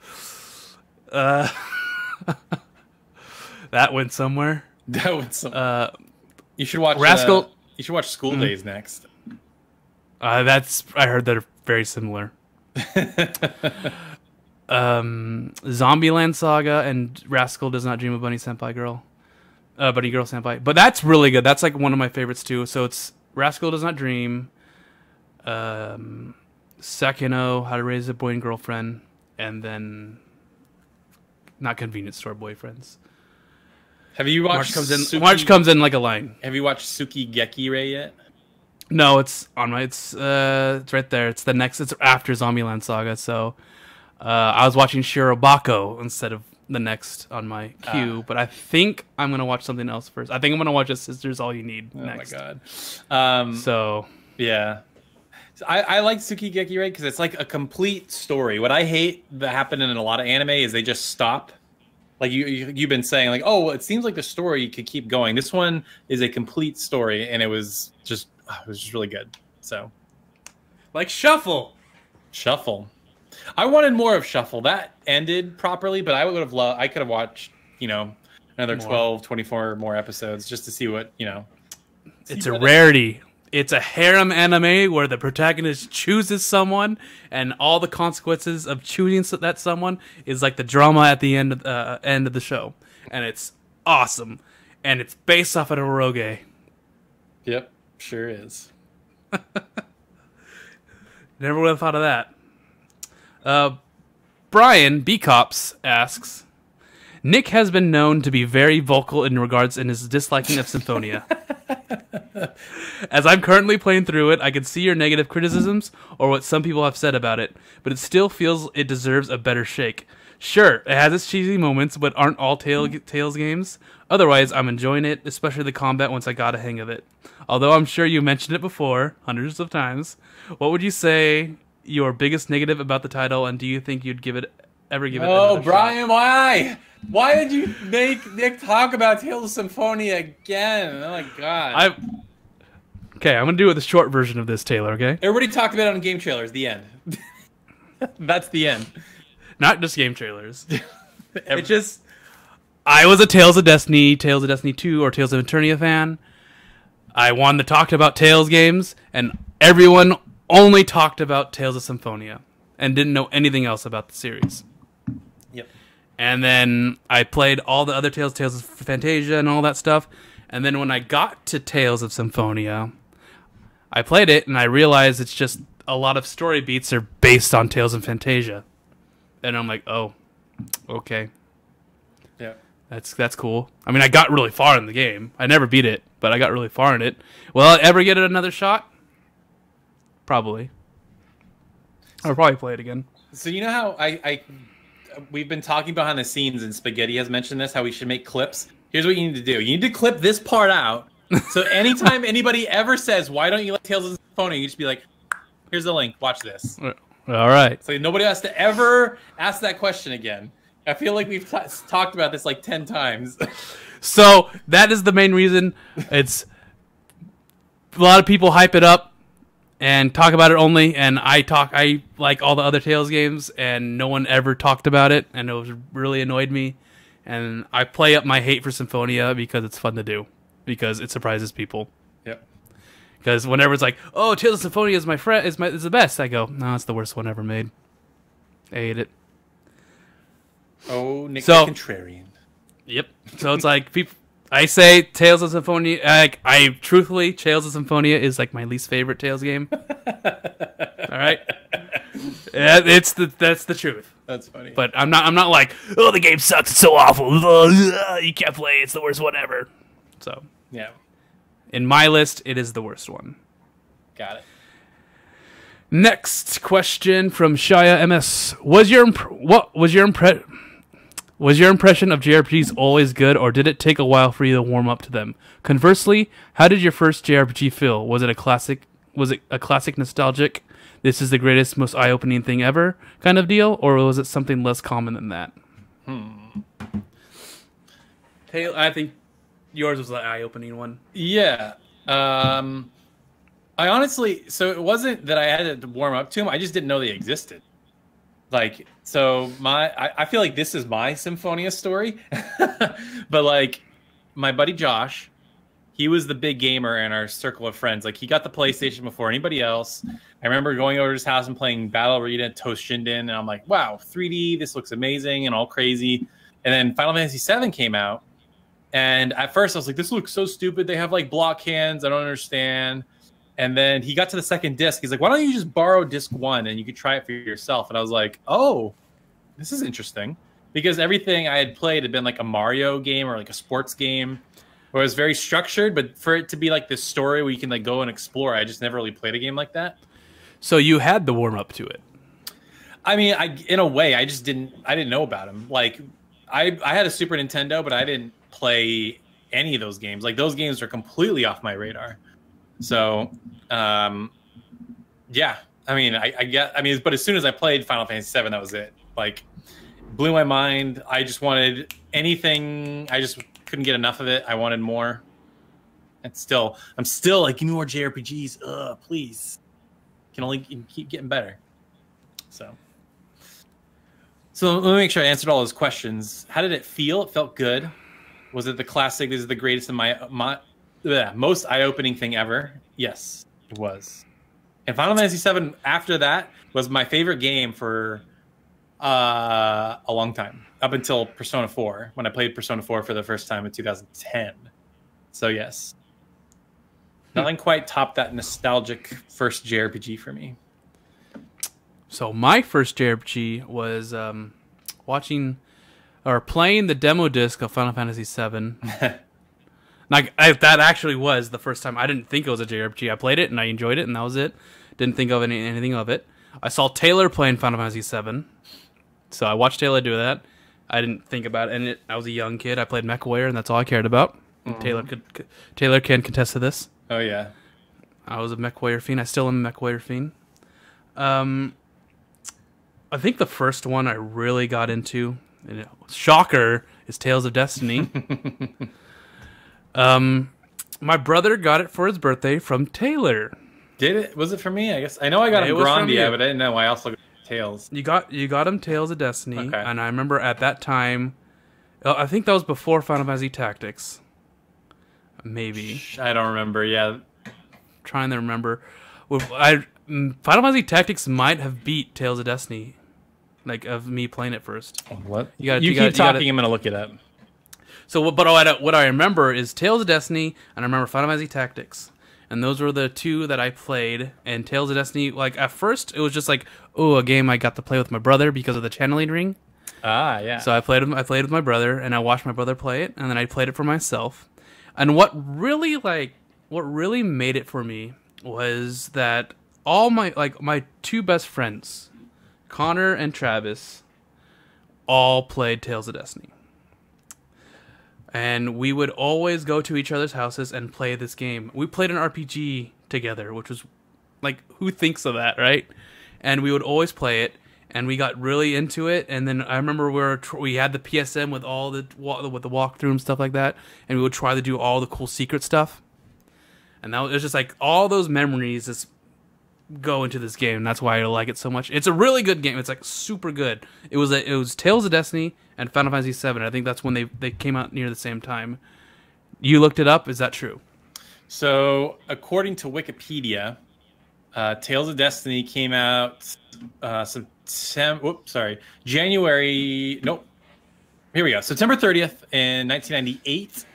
Speaker 2: That went somewhere.
Speaker 3: You should watch
Speaker 2: Rascal.
Speaker 3: You should watch School Days next.
Speaker 2: I heard they're very similar. Zombieland Saga and Rascal Does Not Dream of Bunny Senpai Girl. Bunny Girl Senpai. But that's really good. That's like one of my favorites too. So it's Rascal Does Not Dream, Sekino, How to Raise a Boy and Girlfriend, and then not Convenience Store Boyfriends.
Speaker 3: Have you watched
Speaker 2: March comes in like a line.
Speaker 3: Have you watched Suki Gekire yet?
Speaker 2: No, it's on my it's right there. It's after Zombieland Saga, so I was watching Shirobako instead of the next on my queue, but I think I'm gonna watch something else first. I think I'm gonna watch A Sister's All You Need next.
Speaker 3: Oh my god.
Speaker 2: So
Speaker 3: yeah. I like Suki Gekire because it's like a complete story. What I hate that happened in a lot of anime is they just stop. Like you've been saying, like, oh, it seems like the story could keep going. This one is a complete story, and it was just really good. So,
Speaker 2: like Shuffle.
Speaker 3: I wanted more of Shuffle. That ended properly, but I would have loved. I could have watched, another 12, 24 more episodes just to see what
Speaker 2: It's a rarity. It's a harem anime where the protagonist chooses someone, and all the consequences of choosing that someone is like the drama at the end of the show, and it's awesome, and it's based off of Eroge.
Speaker 3: Yep, sure is.
Speaker 2: Never would have thought of that. Brian B. Cops asks, Nick has been known to be very vocal in his disliking of Symphonia. As I'm currently playing through it, I can see your negative criticisms or what some people have said about it, but it still feels it deserves a better shake. Sure, it has its cheesy moments, but aren't all Tales games? Otherwise, I'm enjoying it, especially the combat once I got a hang of it. Although I'm sure you mentioned it before, hundreds of times, what would you say your biggest negative about the title, and do you think you'd ever give it another
Speaker 3: Brian,
Speaker 2: shot?
Speaker 3: why? Why did you make Nick talk about Tales of Symphonia again? Oh my god.
Speaker 2: Okay, I'm going to do the short version of this, Taylor, okay?
Speaker 3: Everybody talked about it on game trailers. The end. That's the end.
Speaker 2: Not just game trailers. I was a Tales of Destiny 2, or Tales of Eternia fan. I wanted to talk about Tales games, and everyone only talked about Tales of Symphonia and didn't know anything else about the series.
Speaker 3: Yep.
Speaker 2: And then I played all the other Tales of Fantasia and all that stuff. And then when I got to Tales of Symphonia, I played it and I realized it's just a lot of story beats are based on Tales of Fantasia. And I'm like, oh, okay.
Speaker 3: Yeah.
Speaker 2: That's cool. I mean, I got really far in the game. I never beat it, but I got really far in it. Will I ever get it another shot? Probably. I'll probably play it again.
Speaker 3: So you know how we've been talking behind the scenes, and Spaghetti has mentioned this, how we should make clips. Here's what you need to do. You need to clip this part out. So anytime anybody ever says, why don't you like Tales of Symphonia, you just be like, here's the link. Watch this.
Speaker 2: All right.
Speaker 3: So nobody has to ever ask that question again. I feel like we've talked about this like 10 times.
Speaker 2: So that is the main reason. It's a lot of people hype it up and talk about it only, and I like all the other Tales games, and no one ever talked about it, and it really annoyed me. And I play up my hate for Symphonia because it's fun to do, because it surprises people.
Speaker 3: Yep.
Speaker 2: Because whenever it's like, oh, Tales of Symphonia is is the best, I go, no, it's the worst one ever made. I hate it.
Speaker 3: Oh, Nick the Contrarian.
Speaker 2: Yep. So it's like I say Tales of Symphonia. I truthfully, Tales of Symphonia is like my least favorite Tales game. All right. Yeah, that's the truth.
Speaker 3: That's funny.
Speaker 2: But I'm not like, oh, the game sucks. It's so awful. You can't play. It's the worst one ever. So
Speaker 3: yeah,
Speaker 2: in my list, it is the worst one.
Speaker 3: Got it.
Speaker 2: Next question from Shia MS. Was your impression of JRPGs always good, or did it take a while for you to warm up to them? Conversely, how did your first JRPG feel? Was it a classic nostalgic, this is the greatest, most eye-opening thing ever kind of deal, or was it something less common than that? I think yours was the eye-opening one.
Speaker 3: Yeah. I honestly, so it wasn't that I had to warm up to them, I just didn't know they existed. Like, so I feel like this is my Symphonia story, but like my buddy Josh, he was the big gamer in our circle of friends. Like, he got the PlayStation before anybody else. I remember going over to his house and playing Battle Arena, Toshinden, and I'm like, wow, 3D, this looks amazing and all crazy. And then Final Fantasy VII came out, and at first I was like, this looks so stupid. They have like block hands. I don't understand. And then he got to the second disc. He's like, why don't you just borrow disc 1 and you could try it for yourself? And I was like, oh, this is interesting. Because everything I had played had been like a Mario game or like a sports game where it was very structured. But for it to be like this story where you can like go and explore, I just never really played a game like that.
Speaker 2: So you had the warm up to it.
Speaker 3: I mean, in a way, I didn't know about him. Like, I had a Super Nintendo, but I didn't play any of those games. Like, those games are completely off my radar. So, yeah, I mean, but as soon as I played Final Fantasy VII, that was it. Like, blew my mind. I just wanted anything. I just couldn't get enough of it. I wanted more. And I'm still like, give me more JRPGs. Please. Can keep getting better. So let me make sure I answered all those questions. How did it feel? It felt good. Was it the classic? This is the greatest in my most eye-opening thing ever. Yes, it was. And Final Fantasy VII after that was my favorite game for a long time, up until Persona 4, when I played Persona 4 for the first time in 2010. So yes, nothing quite topped that nostalgic first JRPG for me.
Speaker 2: So my first JRPG was playing the demo disc of Final Fantasy VII. That actually was the first time. I didn't think it was a JRPG. I played it and I enjoyed it, and that was it. Didn't think of anything of it. I saw Taylor playing Final Fantasy VII, so I watched Taylor do that. I didn't think about it, and I was a young kid. I played MechWarrior, and that's all I cared about. Mm-hmm. Taylor can contest to this.
Speaker 3: Oh yeah,
Speaker 2: I was a MechWarrior fiend. I still am a MechWarrior fiend. I think the first one I really got into, shocker, is Tales of Destiny. My brother got it for his birthday from Taylor.
Speaker 3: Did it? Was it for me? I guess I know I got him Grandia, but I didn't know I also got Tales.
Speaker 2: You got him Tales of Destiny,
Speaker 3: okay.
Speaker 2: And I remember at that time, I think that was before Final Fantasy Tactics. Maybe
Speaker 3: I don't remember. Yeah,
Speaker 2: trying to remember. Final Fantasy Tactics might have beat Tales of Destiny, like of me playing it first.
Speaker 3: What? You keep talking. I'm gonna look it up.
Speaker 2: So, what I remember is Tales of Destiny, and I remember Final Fantasy Tactics. And those were the two that I played. And Tales of Destiny, like, at first, it was just like, oh, a game I got to play with my brother because of the channeling ring.
Speaker 3: Ah, yeah.
Speaker 2: So I played with my brother, and I watched my brother play it, and then I played it for myself. And what really made it for me was that all my two best friends, Connor and Travis, all played Tales of Destiny. And we would always go to each other's houses and play this game. We played an RPG together, which was like, who thinks of that, right? And we would always play it, and we got really into it. And then I remember we had the PSN with all the walkthrough and stuff like that, and we would try to do all the cool secret stuff. And that was just like all those memories just go into this game. And that's why I like it so much. It's a really good game. It's like super good. It was Tales of Destiny and Final Fantasy VII. I think that's when they came out near the same time. You looked it up. Is that true?
Speaker 3: So according to Wikipedia, Tales of Destiny came out January. Nope. Here we go. September 30th in 1998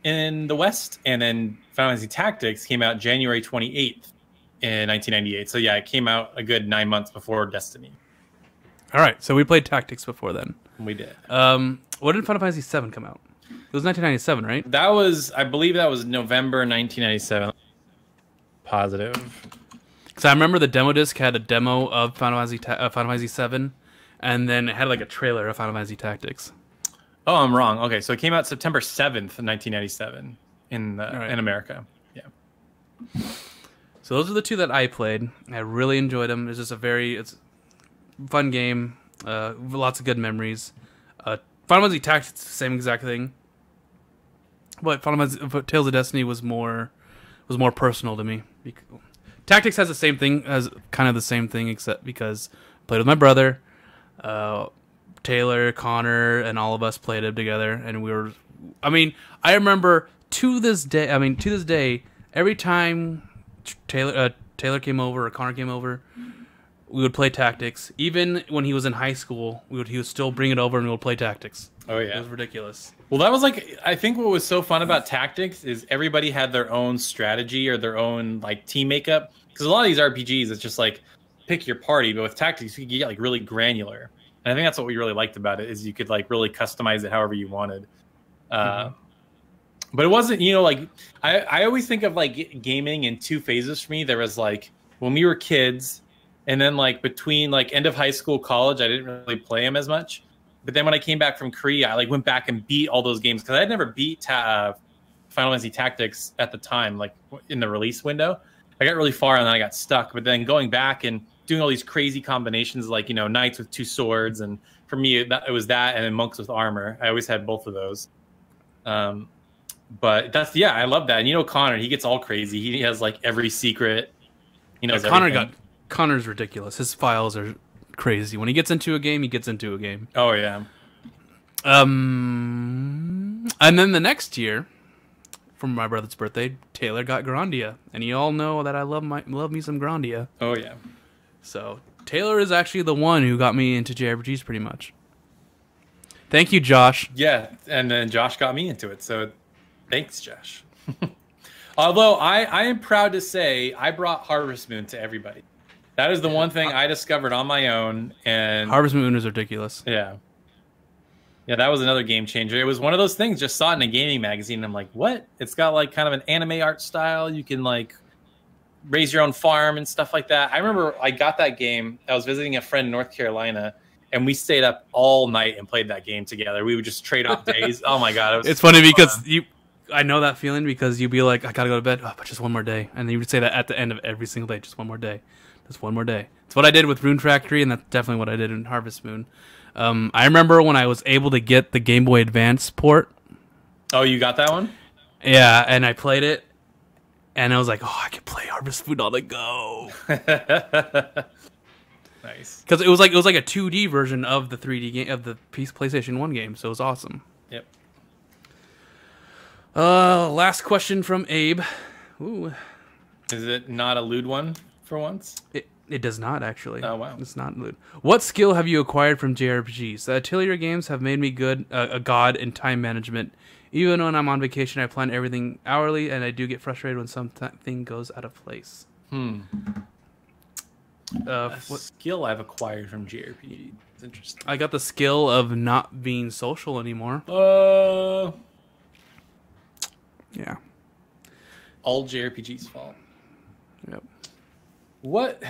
Speaker 3: in the West, and then Final Fantasy Tactics came out January 28th in 1998. So yeah, it came out a good 9 months before Destiny.
Speaker 2: All right, so we played Tactics before then.
Speaker 3: We did.
Speaker 2: What did Final Fantasy VII come out? It was 1997, right?
Speaker 3: I believe that was November 1997. Positive.
Speaker 2: Because I remember the demo disc had a demo of Final Fantasy VII, and then it had like a trailer of Final Fantasy Tactics.
Speaker 3: Oh, I'm wrong. Okay, so it came out September 7th, 1997 in America. Yeah.
Speaker 2: So those are the two that I played. I really enjoyed them. It's just it's a fun game. Lots of good memories. Final Fantasy Tactics, the same exact thing. But Tales of Destiny was more personal to me. Tactics has the same thing, except because I played with my brother, Taylor, Connor, and all of us played it together, and I remember to this day, every time Taylor came over or Connor came over, we would play Tactics. Even when he was in high school, he would still bring it over and we would play Tactics. Oh yeah, it was ridiculous.
Speaker 3: Well, that was I think what was so fun about Tactics is everybody had their own strategy or their own team makeup. Because a lot of these RPGs, it's just pick your party, but with Tactics, you could get really granular. And I think that's what we really liked about it is you could really customize it however you wanted. But it wasn't, I always think of gaming in two phases for me. There was when we were kids, and then between end of high school, college, I didn't really play them as much. But then when I came back from Korea, I went back and beat all those games because I had never beat Final Fantasy Tactics at the time, in the release window. I got really far and then I got stuck. But then going back and doing all these crazy combinations, knights with 2 swords, and for me it was that, and then monks with armor. I always had both of those. But I love that. And Connor, he gets all crazy. He has every secret. He knows everything.
Speaker 2: Connor's ridiculous. His files are crazy. When he gets into a game, he gets into a game.
Speaker 3: Oh yeah.
Speaker 2: And then the next year, for my brother's birthday, Taylor got Grandia, and you all know that I love me some Grandia.
Speaker 3: Oh yeah.
Speaker 2: So Taylor is actually the one who got me into JRPGs pretty much. Thank you, Josh.
Speaker 3: Yeah, and then Josh got me into it. So thanks, Josh. Although I am proud to say I brought Harvest Moon to everybody. That is the one thing I discovered on my own. And
Speaker 2: Harvest Moon is ridiculous.
Speaker 3: Yeah. Yeah, that was another game changer. It was one of those things, just saw it in a gaming magazine, and I'm like, what? It's got kind of an anime art style. You can raise your own farm and stuff like that. I remember I got that game. I was visiting a friend in North Carolina, and we stayed up all night and played that game together. We would just trade off days. Oh my God.
Speaker 2: It's funny because I know that feeling because you'd be like, I gotta go to bed, but just one more day. And then you would say that at the end of every single day, just one more day. Just one more day. It's what I did with Rune Factory, and that's definitely what I did in Harvest Moon. I remember when I was able to get the Game Boy Advance port.
Speaker 3: Oh, you got that one?
Speaker 2: Yeah, and I played it, and I was like, I can play Harvest Moon on the go.
Speaker 3: Nice.
Speaker 2: Because it was like a 2D version of the 3D game of the PlayStation 1 game, so it was awesome.
Speaker 3: Yep.
Speaker 2: Last question from Abe. Ooh.
Speaker 3: Is it not a lewd one for once?
Speaker 2: It does not, actually.
Speaker 3: Oh, wow.
Speaker 2: It's not lewd. What skill have you acquired from JRPGs? The Atelier games have made me a god in time management. Even when I'm on vacation, I plan everything hourly, and I do get frustrated when something goes out of place.
Speaker 3: What skill I've acquired from JRPG? It's interesting.
Speaker 2: I got the skill of not being social anymore.
Speaker 3: Yeah. All JRPGs' fault.
Speaker 2: Yep.
Speaker 3: What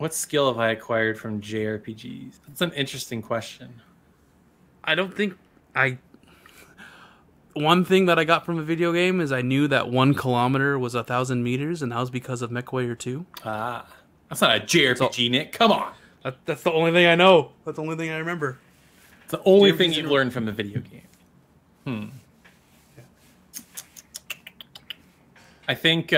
Speaker 3: skill have I acquired from JRPGs? That's an interesting question.
Speaker 2: I don't think one thing that I got from a video game is I knew that 1 kilometer was 1,000 meters, and that was because of MechWarrior 2.
Speaker 3: Ah, that's not a JRPG, Nick. Come on.
Speaker 2: That's the only thing I know. That's the only thing I remember.
Speaker 3: It's the only thing you've learned from a video game. I think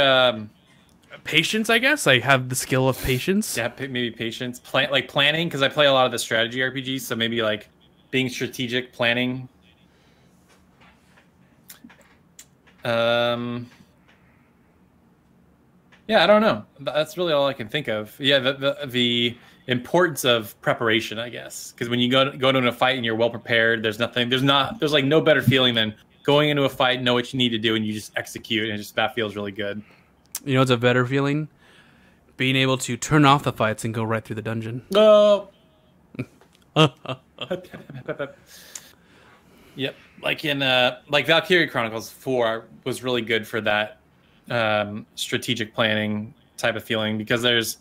Speaker 2: patience. I guess I have the skill of patience.
Speaker 3: Yeah, maybe patience. Planning, because I play a lot of the strategy RPGs, so maybe like being strategic, planning. Yeah, I don't know. That's really all I can think of. Yeah, the importance of preparation, I guess, because when you go into a fight and you're well prepared, there's like no better feeling than going into a fight, know what you need to do, and you just execute, and that feels really good.
Speaker 2: You know, it's a better feeling, being able to turn off the fights and go right through the dungeon.
Speaker 3: Oh. Yep, like in Valkyrie Chronicles 4 was really good for that strategic planning type of feeling, because there's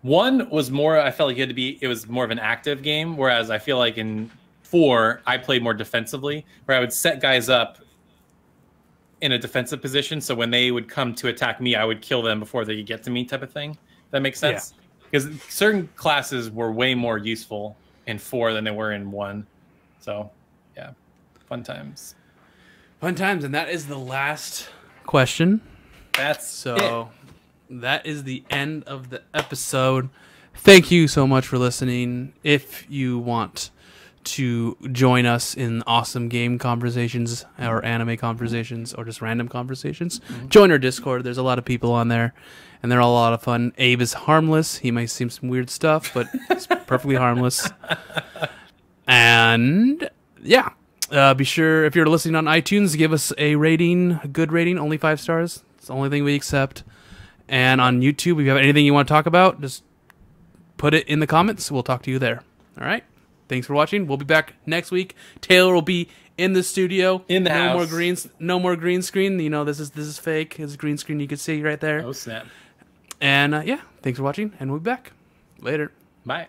Speaker 3: one was more, I felt like it was more of an active game, whereas I feel like in 4 I played more defensively, where I would set guys up in a defensive position, so when they would come to attack me, I would kill them before they could get to me, type of thing. That makes sense? Because certain classes were way more useful in 4 than they were in 1. So yeah, fun times.
Speaker 2: And that is the last question.
Speaker 3: That
Speaker 2: is the end of the episode. Thank you so much for listening. If you want to join us in awesome game conversations or anime conversations or just random conversations, join our Discord. There's a lot of people on there, and they're all a lot of fun. Abe is harmless. He might seem some weird stuff, but he's perfectly harmless. And yeah, be sure, if you're listening on iTunes, give us a rating, a good rating, only 5 stars. It's the only thing we accept. And on YouTube, if you have anything you want to talk about, just put it in the comments. We'll talk to you there. All right. Thanks for watching. We'll be back next week. Taylor will be in the studio.
Speaker 3: In the house.
Speaker 2: No more green screen. You know, this is fake. It's a green screen you can see right there.
Speaker 3: Oh, snap.
Speaker 2: And yeah, thanks for watching, and we'll be back. Later.
Speaker 3: Bye.